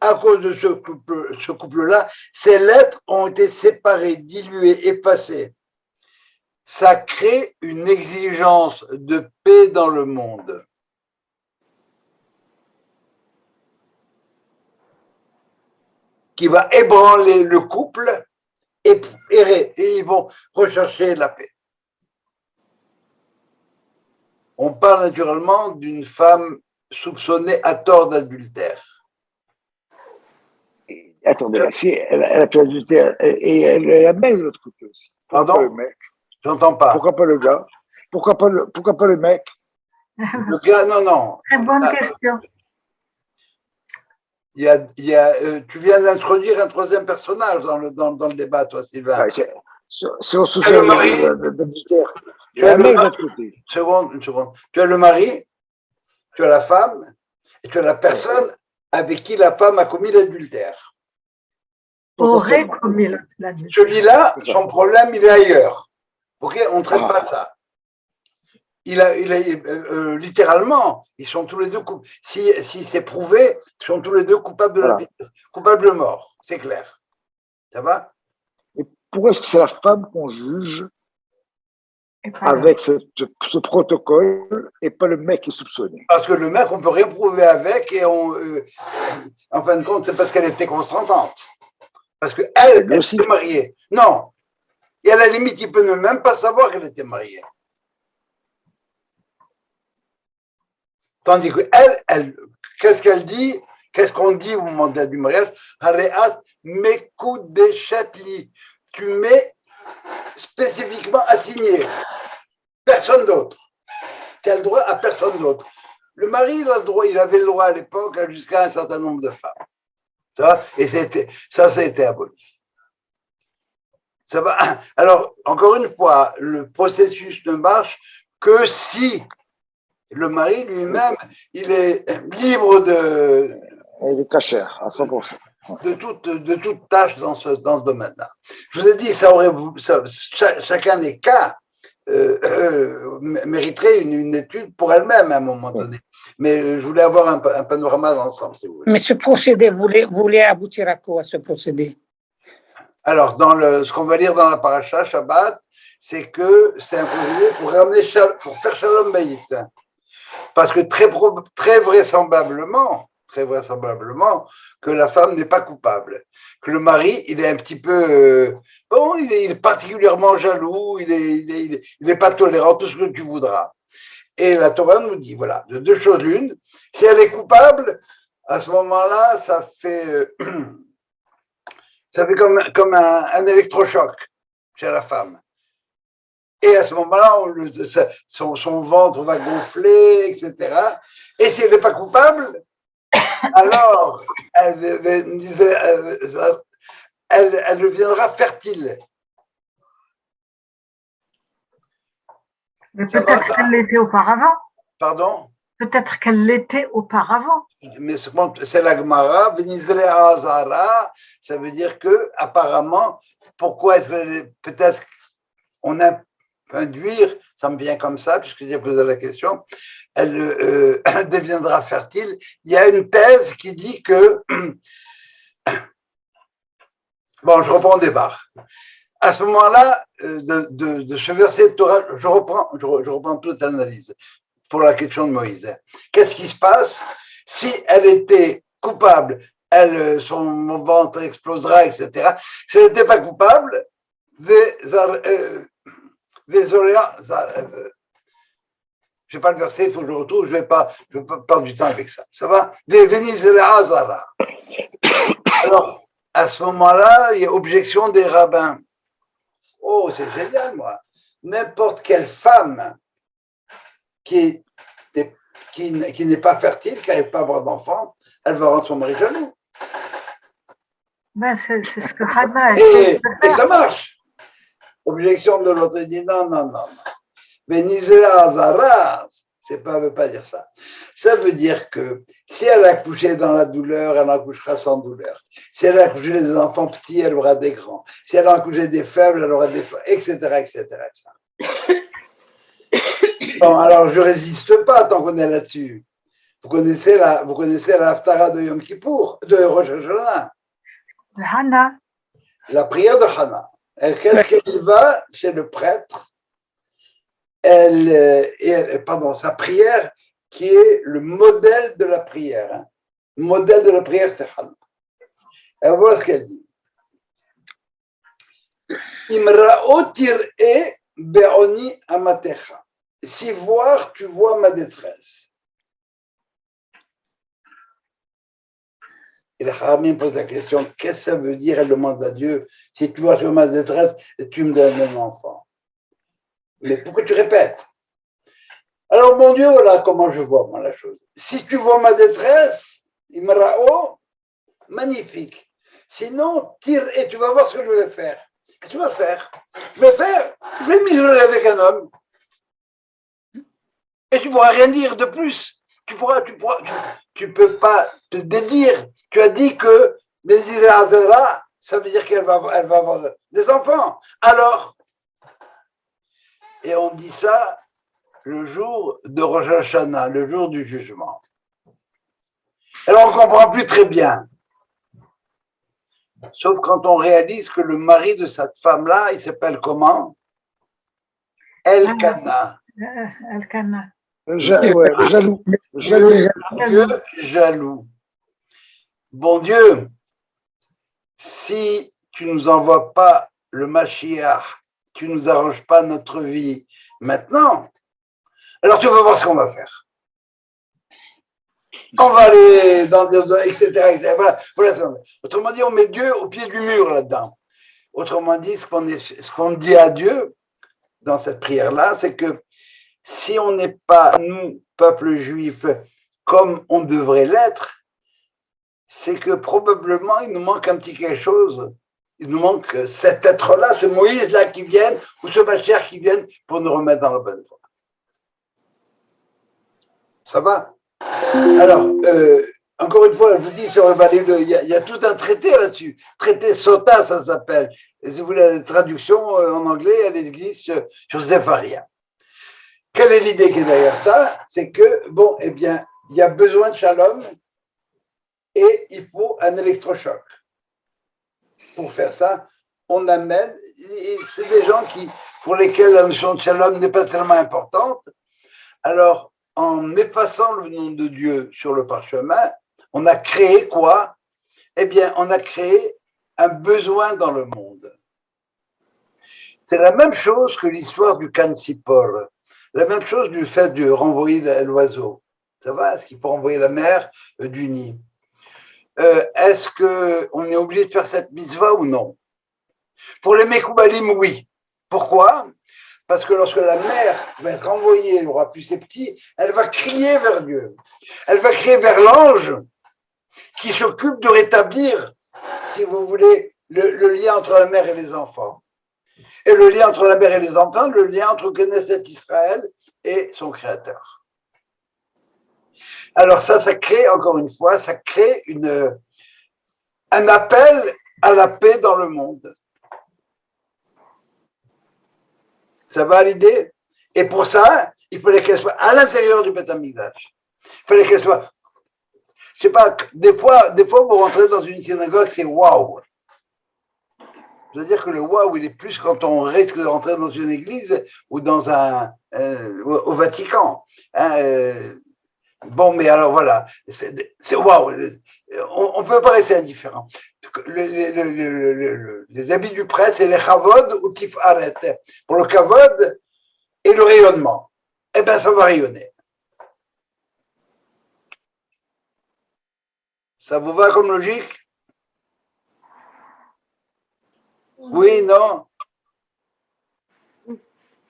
À cause de ce couple-là, ces lettres ont été séparées, diluées, effacées. Ça crée une exigence de paix dans le monde. Qui va ébranler le couple et ils vont rechercher la paix. On parle naturellement d'une femme soupçonnée à tort d'adultère. Attendez, la fille, elle a fait adultère et elle est la mère de l'autre côté aussi. Pardon? Pourquoi le mec? J'entends pas. Pourquoi pas le gars? Pourquoi pas le mec? Le gars, non. Très bonne question. Tu viens d'introduire un troisième personnage dans le débat, toi, Sylvain. Ouais, si on se fait d'adultère, tu as le mec de l'autre côté. Une seconde. Tu as le mari, tu as la femme, et tu as la personne avec qui la femme a commis l'adultère. Aurait commis l'adultère. Celui-là, son problème, il est ailleurs. Ok, on ne traite pas de ça. Littéralement, ils sont tous les deux coupables. Si c'est prouvé, ils sont tous les deux coupables coupables de mort. C'est clair. Ça va? Et pourquoi est-ce que c'est la femme qu'on juge avec ce protocole et pas le mec qui est soupçonné? Parce que le mec, on peut rien prouver avec et en fin de compte, c'est parce qu'elle était consentante. Parce qu'elle était mariée. Non. Et à la limite, il peut ne même pas savoir qu'elle était mariée. Tandis qu'elle, qu'est-ce qu'elle dit? Qu'est-ce qu'on dit au moment du mariage? Tu mets spécifiquement assigné. Personne d'autre. Tu as le droit à personne d'autre. Le mari, il avait le droit à l'époque jusqu'à un certain nombre de femmes. Ça va? Et ça a été aboli. Ça va? Alors, encore une fois, le processus ne marche que si le mari lui-même, il est libre Il est cachère à 100%. de toute tâche dans ce domaine-là. Je vous ai dit, chacun des cas mériterait une étude pour elle-même à un moment donné. Mais je voulais avoir un panorama d'ensemble, si vous voulez. Mais ce procédé, vous voulez aboutir à quoi, ce procédé? Alors, ce qu'on va lire dans la paracha Shabbat, c'est que c'est un procédé pour faire Shalom Bayit. Parce que très vraisemblablement, que la femme n'est pas coupable. Que le mari, il est un petit peu, il est particulièrement jaloux, il est pas tolérant, tout ce que tu voudras. Et la Torah nous dit, voilà, de deux choses l'une, si elle est coupable, à ce moment-là, ça fait comme un électrochoc chez la femme. Et à ce moment-là, son ventre va gonfler, etc. Et si elle n'est pas coupable, alors elle deviendra fertile. Mais peut-être qu'elle l'était auparavant. Pardon? Peut-être qu'elle l'était auparavant. Mais c'est la Gemara, Venizre Azara, ça veut dire que, apparemment, pourquoi est-ce que peut-être on a induire, ça me vient comme ça, puisque j'ai posé la question, elle deviendra fertile. Il y a une thèse qui dit que, bon, je reprends des barres. À ce moment-là, de ce verset de Torah, je reprends toute l'analyse pour la question de Moïse. Qu'est-ce qui se passe si elle était coupable? Son ventre explosera, etc. Si elle n'était pas coupable, je n'ai pas le verset, il faut que je le retrouve, je ne vais pas perdre du temps avec ça. Ça va? Alors, à ce moment-là, il y a objection des rabbins. Oh, c'est génial, moi. N'importe quelle femme qui n'est pas fertile, qui n'arrive pas à avoir d'enfant, elle va rendre son mari jaloux. Ben, c'est ce que Hannah a et ça marche. Objection de l'autre, il dit non. Benizera Azara, ça ne veut pas dire ça. Ça veut dire que si elle a accouché dans la douleur, elle accouchera sans douleur. Si elle a accouché des enfants petits, elle aura des grands. Si elle a accouché des faibles, elle aura des faibles, etc. Bon, alors je ne résiste pas tant qu'on est là-dessus. Vous connaissez la Haftara de Yom Kippour, de Rosh Hashanah. De Hannah. La prière de Hannah. Qu'est-ce qu'elle va chez le prêtre? Sa prière qui est le modèle de la prière. Le modèle de la prière, c'est Hannah. Elle voit ce qu'elle dit. Imra'o tir'e be'oni amatecha. Si voir, tu vois ma détresse. Et le Haramim pose la question, qu'est-ce que ça veut dire? Elle demande à Dieu, si tu vois ma détresse, tu me donnes un enfant. Mais pourquoi tu répètes? Alors, mon Dieu, voilà comment je vois, moi, la chose. Si tu vois ma détresse, Imra'o, magnifique. Sinon, tire et tu vas voir ce que je vais faire. Qu'est-ce que tu vas faire? Je vais m'isoler avec un homme. Et tu ne pourras rien dire de plus. Tu peux pas te dédire. Tu as dit que Béziré Azera, ça veut dire qu'elle va avoir des enfants. Alors, et on dit ça le jour de Rosh Hashanah, le jour du jugement. Alors on ne comprend plus très bien. Sauf quand on réalise que le mari de cette femme-là, il s'appelle comment? Elkana. Elkana. Jaloux. Dieu jaloux. Bon Dieu, si tu ne nous envoies pas le Mashiach, tu ne nous arranges pas notre vie maintenant, alors tu vas voir ce qu'on va faire. On va aller dans des... etc. Voilà. Autrement dit, on met Dieu au pied du mur là-dedans. Autrement dit, ce qu'on dit à Dieu dans cette prière-là, c'est que si on n'est pas, nous, peuple juif, comme on devrait l'être, c'est que probablement il nous manque un petit quelque chose. Il nous manque cet être-là, ce Moïse-là qui vienne, ou ce Mashiach qui vienne pour nous remettre dans la bonne voie. Ça va? Alors, encore une fois, je vous dis, il y a tout un traité là-dessus. Traité Sota, ça s'appelle. Et si vous voulez la traduction en anglais, elle existe sur Zepharia. Quelle est l'idée qui est derrière ça? C'est que, bon, eh bien, il y a besoin de shalom et il faut un électrochoc. Pour faire ça, on amène, c'est des gens pour lesquels la notion de shalom n'est pas tellement importante. Alors, en effaçant le nom de Dieu sur le parchemin, on a créé quoi? Eh bien, on a créé un besoin dans le monde. C'est la même chose que l'histoire du Kansipor, la même chose du fait de renvoyer l'oiseau. Ça va? Est-ce qu'il faut renvoyer la mer du Nil? Est-ce qu'on est obligé de faire cette mitzvah ou non? Pour les Mekoubalim, oui. Pourquoi? Parce que lorsque la mère va être envoyée, elle aura plus ses petits, elle va crier vers Dieu. Elle va crier vers l'ange qui s'occupe de rétablir, si vous voulez, le lien entre la mère et les enfants. Et le lien entre la mère et les enfants, le lien entre Knesset Israël et son créateur. Alors ça crée, encore une fois, ça crée un appel à la paix dans le monde. Ça va l'idée? Et pour ça, il fallait qu'elle soit à l'intérieur du Beth Amikdash. Il fallait qu'elle soit, je sais pas, des fois, vous rentrez dans une synagogue, c'est waouh. C'est-à-dire que le waouh, il est plus quand on risque de rentrer dans une église ou dans au Vatican. Bon, mais alors voilà, c'est waouh. On ne peut pas rester indifférent. Les habits du prêtre, c'est les chavod ou tifaret. Pour le kavod et le rayonnement, eh bien, ça va rayonner. Ça vous va comme logique? Oui, non?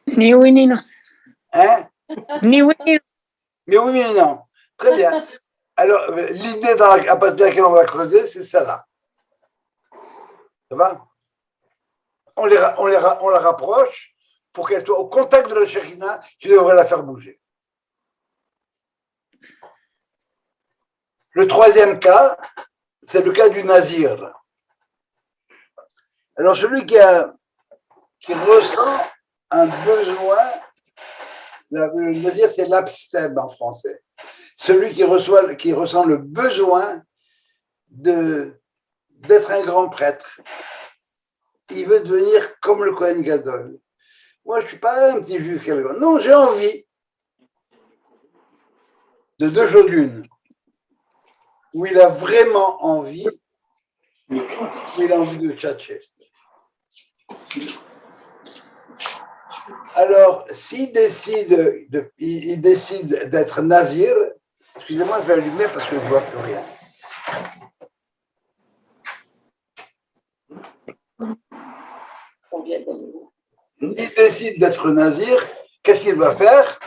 Ni oui, ni non. Hein? Ni oui, ni non. Mais oui, mais non. Très bien. Alors, l'idée à partir de laquelle on va creuser, c'est celle-là. Ça va? On la rapproche pour qu'elle soit au contact de la Shekhina qui devrait la faire bouger. Le troisième cas, c'est le cas du Nazir. Alors, celui qui ressent un besoin, le Nazir, c'est l'abstème en français. Celui qui ressent le besoin d'être un grand prêtre. Il veut devenir comme le Kohen Gadol. Moi, je ne suis pas un petit juif. Non, j'ai envie de 2 choses l'une. Où il a vraiment envie, où il a envie de tchatcher. Alors, s'il décide d'être nazir, excusez-moi, je vais allumer parce que je ne vois plus rien. Il décide d'être nazir, qu'est-ce qu'il va faire?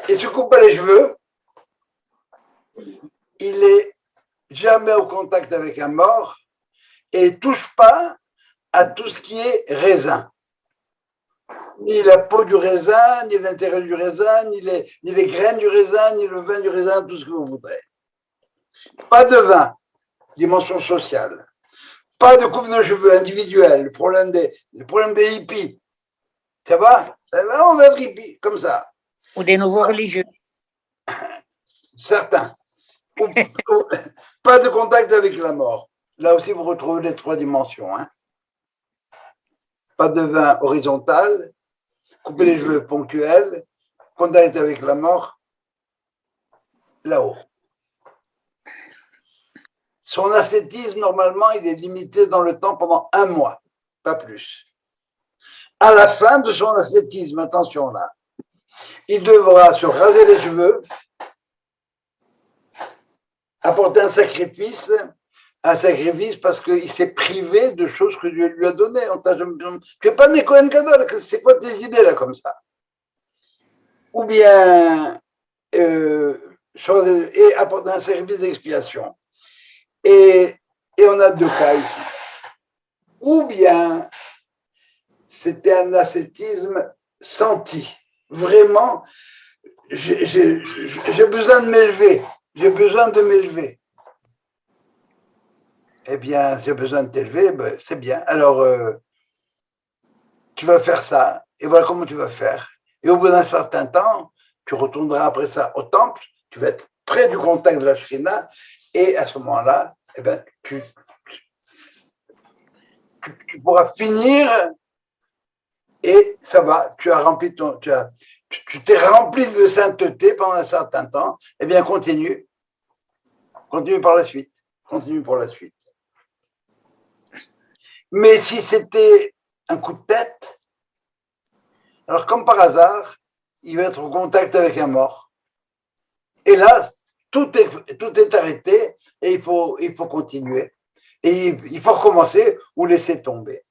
Il se coupe pas les cheveux, il est jamais au contact avec un mort et il ne touche pas à tout ce qui est raisin. Ni la peau du raisin, ni l'intérieur du raisin, ni les graines du raisin, ni le vin du raisin, tout ce que vous voudrez. Pas de vin, dimension sociale. Pas de coupe de cheveux individuelle, le problème des hippies. Ça va? On va être hippie, comme ça. Ou des nouveaux religieux. Certains. Pas de contact avec la mort. Là aussi, vous retrouvez les 3 dimensions. Hein. Pas de vin horizontal, couper les cheveux ponctuels, contact avec la mort, là-haut. Son ascétisme, normalement, il est limité dans le temps pendant 1 mois, pas plus. À la fin de son ascétisme, attention là, il devra se raser les cheveux, apporter un sacrifice parce qu'il s'est privé de choses que Dieu lui a données. Tu n'es pas né Kohen Gadol, c'est quoi tes idées là comme ça? Ou bien apporter un service d'expiation. Et on a 2 cas ici. Ou bien c'était un ascétisme senti. Vraiment, j'ai besoin de m'élever. J'ai besoin de m'élever. Eh bien, j'ai besoin de t'élever, ben, c'est bien. Alors, tu vas faire ça, et voilà comment tu vas faire. Et au bout d'un certain temps, tu retourneras après ça au temple, tu vas être près du contact de la Shrina, et à ce moment-là, eh ben, tu pourras finir, et ça va, tu as rempli tu t'es rempli de sainteté pendant un certain temps, eh bien, continue par la suite, continue pour la suite. Mais si c'était un coup de tête, alors comme par hasard, il va être en contact avec un mort. Et là, tout est arrêté et il faut continuer. Et il faut recommencer ou laisser tomber.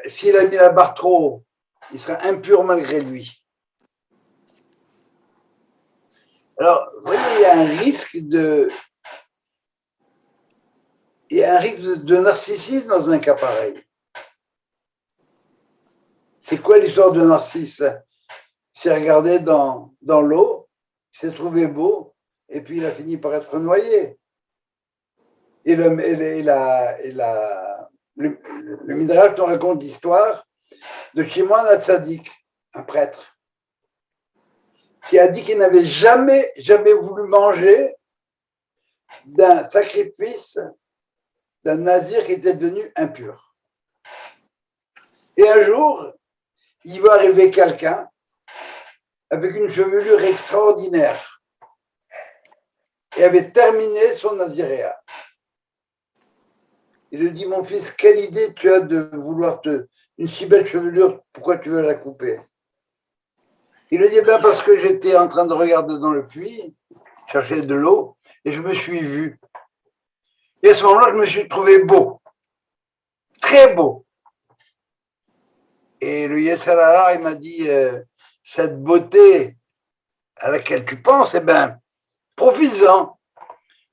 S'il a mis la barre trop haut, il sera impur malgré lui. Alors, vous voyez, il y a un risque de narcissisme dans un cas pareil. C'est quoi l'histoire de Narcisse? Il s'est regardé dans l'eau, il s'est trouvé beau, et puis il a fini par être noyé. Et le Midrash nous raconte l'histoire de Shimon HaTzadik, un prêtre, qui a dit qu'il n'avait jamais voulu manger d'un sacrifice d'un nazir qui était devenu impur. Et un jour, il va arriver quelqu'un avec une chevelure extraordinaire et avait terminé son naziréat. Il lui dit, mon fils, quelle idée tu as de vouloir une si belle chevelure, pourquoi tu veux la couper? Il lui dit, ben parce que j'étais en train de regarder dans le puits, chercher de l'eau, et je me suis vu. Et à ce moment-là, je me suis trouvé beau, très beau. Et le Yetzer Hara, il m'a dit, cette beauté à laquelle tu penses, eh bien, profites-en.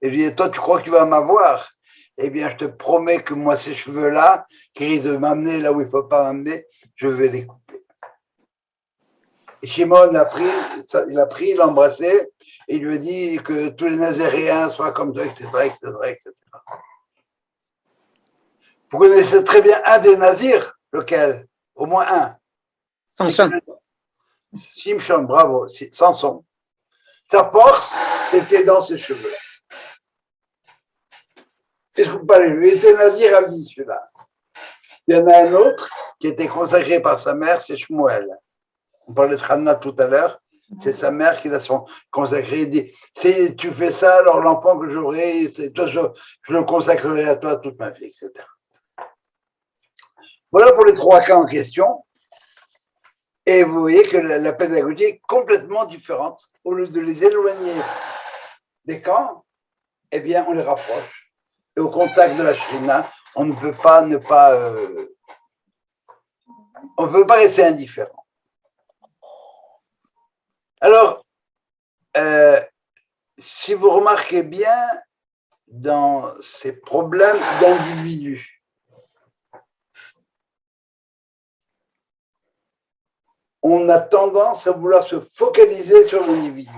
Et je lui ai dit, toi, tu crois que tu vas m'avoir? Eh bien, je te promets que moi, ces cheveux-là, qui risquent de m'amener là où il ne faut pas m'amener, je vais les couper. Et Shimon il l'a embrassé, et il lui a dit que tous les Nazaréens soient comme toi, etc., etc., etc. Vous connaissez très bien un des Nazirs, lequel? Au moins un. Samson. Shimshon, bravo, Samson. Sa force, c'était dans ses cheveux. Et je ne trouve pas, il était nazir à vie, celui-là. Il y en a un autre qui était consacré par sa mère, c'est Shmuel. On parlait de Hannah tout à l'heure. C'est sa mère qui l'a consacré. Il dit, si tu fais ça, alors l'enfant que j'aurai, toi, je le consacrerai à toi toute ma vie, etc. Voilà pour les trois cas en question. Et vous voyez que la pédagogie est complètement différente. Au lieu de les éloigner des camps, eh bien, on les rapproche. Et au contact de la Shrina, on ne peut pas on ne peut pas rester indifférent. Alors, si vous remarquez bien, dans ces problèmes d'individus, on a tendance à vouloir se focaliser sur l'individu.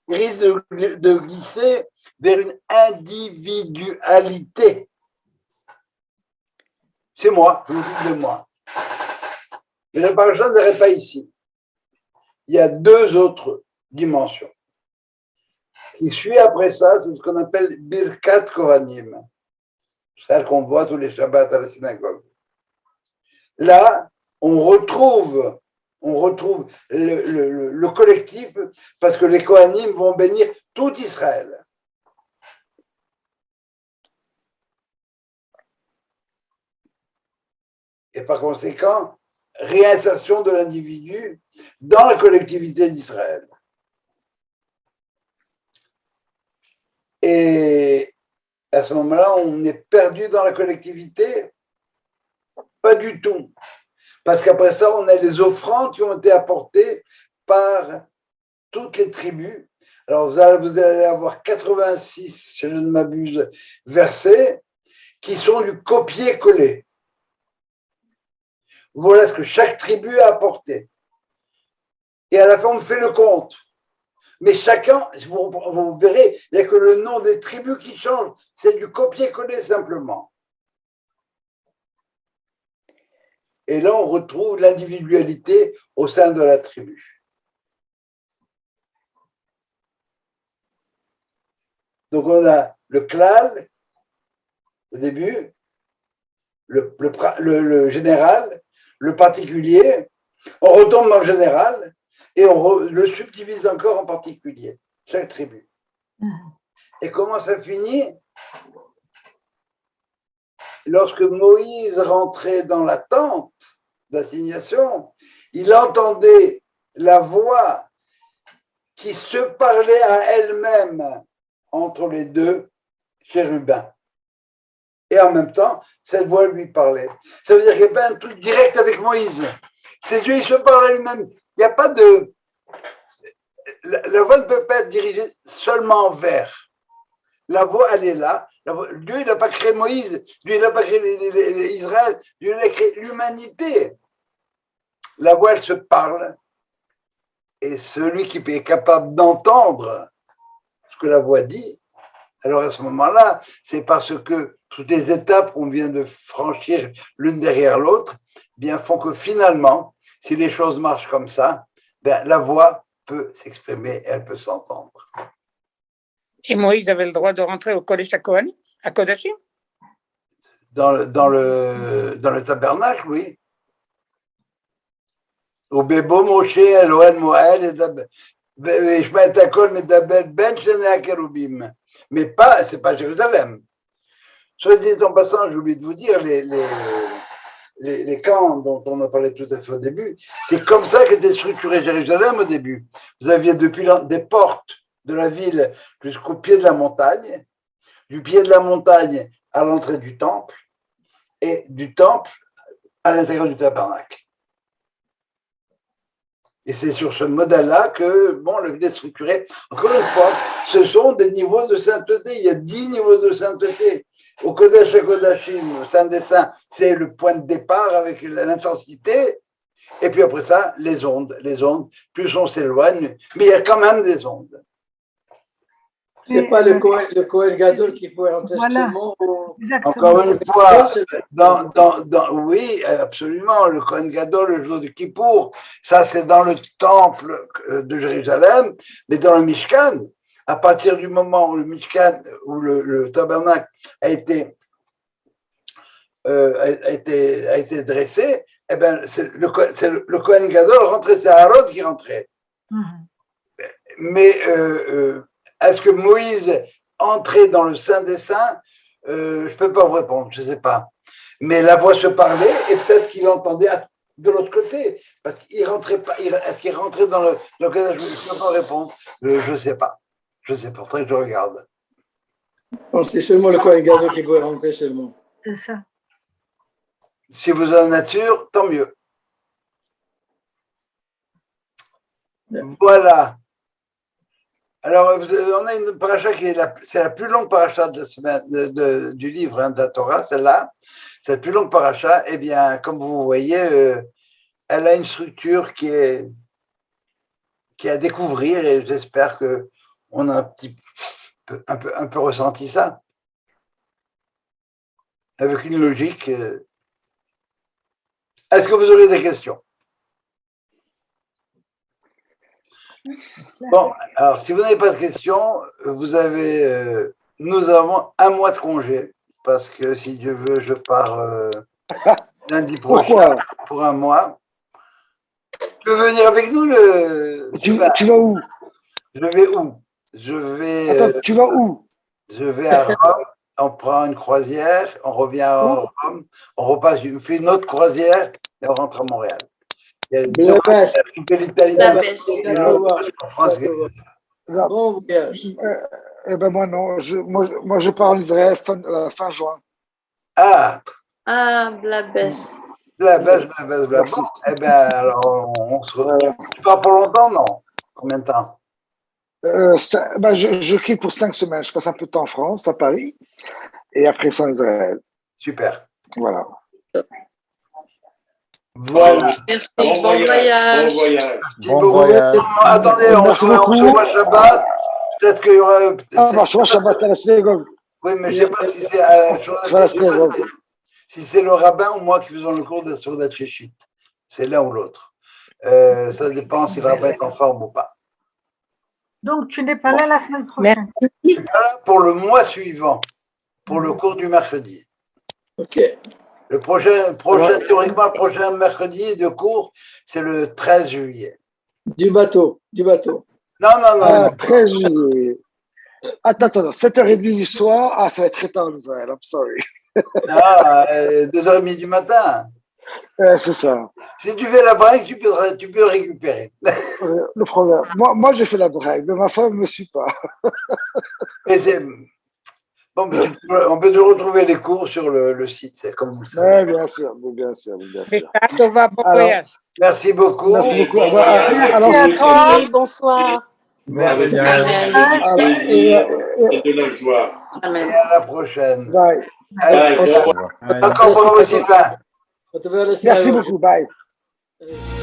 Il risque de glisser vers une individualité. C'est moi, je m'occupe de moi. Mais la paracha ne s'arrête pas ici. Il y a deux autres dimensions. Ce qui suit après ça, c'est ce qu'on appelle Birkat Kohanim, celle qu'on voit tous les Shabbats à la synagogue. Là, on retrouve le collectif parce que les Kohanim vont bénir tout Israël. Et par conséquent, réinsertion de l'individu dans la collectivité d'Israël. Et à ce moment-là, on est perdu dans la collectivité? Pas du tout. Parce qu'après ça, on a les offrandes qui ont été apportées par toutes les tribus. Alors, vous allez avoir 86, si je ne m'abuse, versets qui sont du copier-coller. voilà ce que chaque tribu a apporté. Et à la fin, on fait le compte. Mais chacun, vous verrez, il n'y a que le nom des tribus qui change. C'est du copier-coller simplement. Et là, on retrouve l'individualité au sein de la tribu. Donc, on a le klal, au début, le général, le particulier, on retombe dans le général et on le subdivise encore en particulier, chaque tribu. Et comment ça finit? Lorsque Moïse rentrait dans la tente d'assignation, il entendait la voix qui se parlait à elle-même entre les deux chérubins. Et en même temps, cette voix lui parlait. Ça veut dire qu'il n'y a pas un truc direct avec Moïse. Ses yeux, ils se parlent à lui-même. Il n'y a pas de... La voix ne peut pas être dirigée seulement vers. La voix, elle est là. Dieu, il n'a pas créé Moïse. Dieu, il n'a pas créé Israël. Dieu, il a créé l'humanité. La voix, elle se parle. Et celui qui est capable d'entendre ce que la voix dit, alors à ce moment-là, c'est parce que toutes les étapes qu'on vient de franchir l'une derrière l'autre, bien font que finalement, si les choses marchent comme ça, ben, la voix peut s'exprimer, elle peut s'entendre. Et Moïse avait le droit de rentrer au Kodesh HaKohanim, à Kodashim? Dans le tabernacle, oui. Au Bebo Moshe, Elohel Moël, Ishmael Takol, Medabel, Ben Shene Kerubim. Mais pas, c'est pas Jérusalem. Soit dit en passant, j'ai oublié de vous dire, les camps dont on a parlé tout à fait au début, c'est comme ça qu'était structuré Jérusalem au début. Vous aviez depuis des portes de la ville jusqu'au pied de la montagne, du pied de la montagne à l'entrée du temple, et du temple à l'intérieur du tabernacle. Et c'est sur ce modèle-là que, bon, le ville est structuré. Encore une fois, ce sont des niveaux de sainteté. Il y a 10 niveaux de sainteté. Au Kodesh HaKodashim, au Saint des Saints, c'est le point de départ avec l'intensité. Et puis après ça, les ondes, plus on s'éloigne, mais il y a quand même des ondes. C'est pas le Kohen Gadol qui pouvait rentrer seulement au... Encore une fois, oui, absolument, le Kohen Gadol, le jour de Kippour, ça c'est dans le temple de Jérusalem, mais dans le Mishkan, à partir du moment où le Mishkan, où le tabernacle a été dressé, eh ben, c'est le Kohen Gadol rentrait, c'est Aaron qui rentrait. Mais est-ce que Moïse entrait dans le Saint des Saints? Je ne peux pas vous répondre, je ne sais pas. Mais la voix se parlait et peut-être qu'il entendait de l'autre côté. Parce qu'il rentrait pas. Est-ce qu'il rentrait dans le Kodesh? Je ne peux pas répondre. Je ne sais pas. Je sais pas, faudrait que je regarde. Non, c'est seulement le Kohen Gadol qui pouvait rentrer seulement. C'est ça. Si vous en êtes sûr, tant mieux. Voilà. Alors, on a une paracha qui est c'est la plus longue paracha de la semaine, du livre de la Torah, celle-là. C'est la plus longue paracha. Eh bien, comme vous voyez, elle a une structure qui est à découvrir et j'espère que on a un peu ressenti ça. Avec une logique. Est-ce que vous aurez des questions? Bon, alors si vous n'avez pas de questions, nous avons un mois de congé, parce que si Dieu veut, je pars lundi prochain pour un mois. Tu peux venir avec nous tu vas où? Je vais où? Attends, tu vas où? Je vais à Rome, on prend une croisière, on revient à Rome, on repasse, on fait une autre croisière et on rentre à Montréal. La baisse. Bon voyage. Eh ben moi non, moi je pars en Israël fin juin. Ah, la baisse. La baisse. Bon, eh ben alors on se retrouve. Tu pars pour longtemps, non? Combien de temps? Je quitte pour 5 semaines. Je passe un peu de temps en France, à Paris, et après ça en Israël. Super. Voilà. Voilà. Merci, bon voyage. Bon voyage. Bon voyage. Attendez, on se voit Shabbat. Peut-être qu'il y aura. Ah, bah, je vois Shabbat à la synagogue. Oui, mais je ne sais pas si c'est si c'est le rabbin ou moi qui faisons le cours de Soudat Shishit. C'est l'un ou l'autre. Ça dépend si le rabbin est en forme ou pas. Donc, tu n'es pas là la semaine prochaine. Je suis pas là pour le mois suivant, pour le cours du mercredi. Ok. Le prochain, théoriquement, le prochain mercredi de cours, c'est le 13 juillet. Du bateau. Non. 13 juillet. Attends, 7h30 du soir. Ah, ça va être très tard, Israël. I'm sorry. 2h30 du matin. C'est ça. Si tu fais la break, tu peux récupérer. Le problème. Moi, j'ai fait la break, mais ma femme ne me suit pas. Bon, mais on peut te retrouver les cours sur le site, c'est comme vous le savez. Oui, bien sûr. Bon voyage. Merci beaucoup. Merci beaucoup. Merci, bonsoir. Merci. Et de la joie. Amen. Et à la prochaine. Bye. Allez, encore pour Sylvain. On te verra la Merci beaucoup. Bye. synagogue.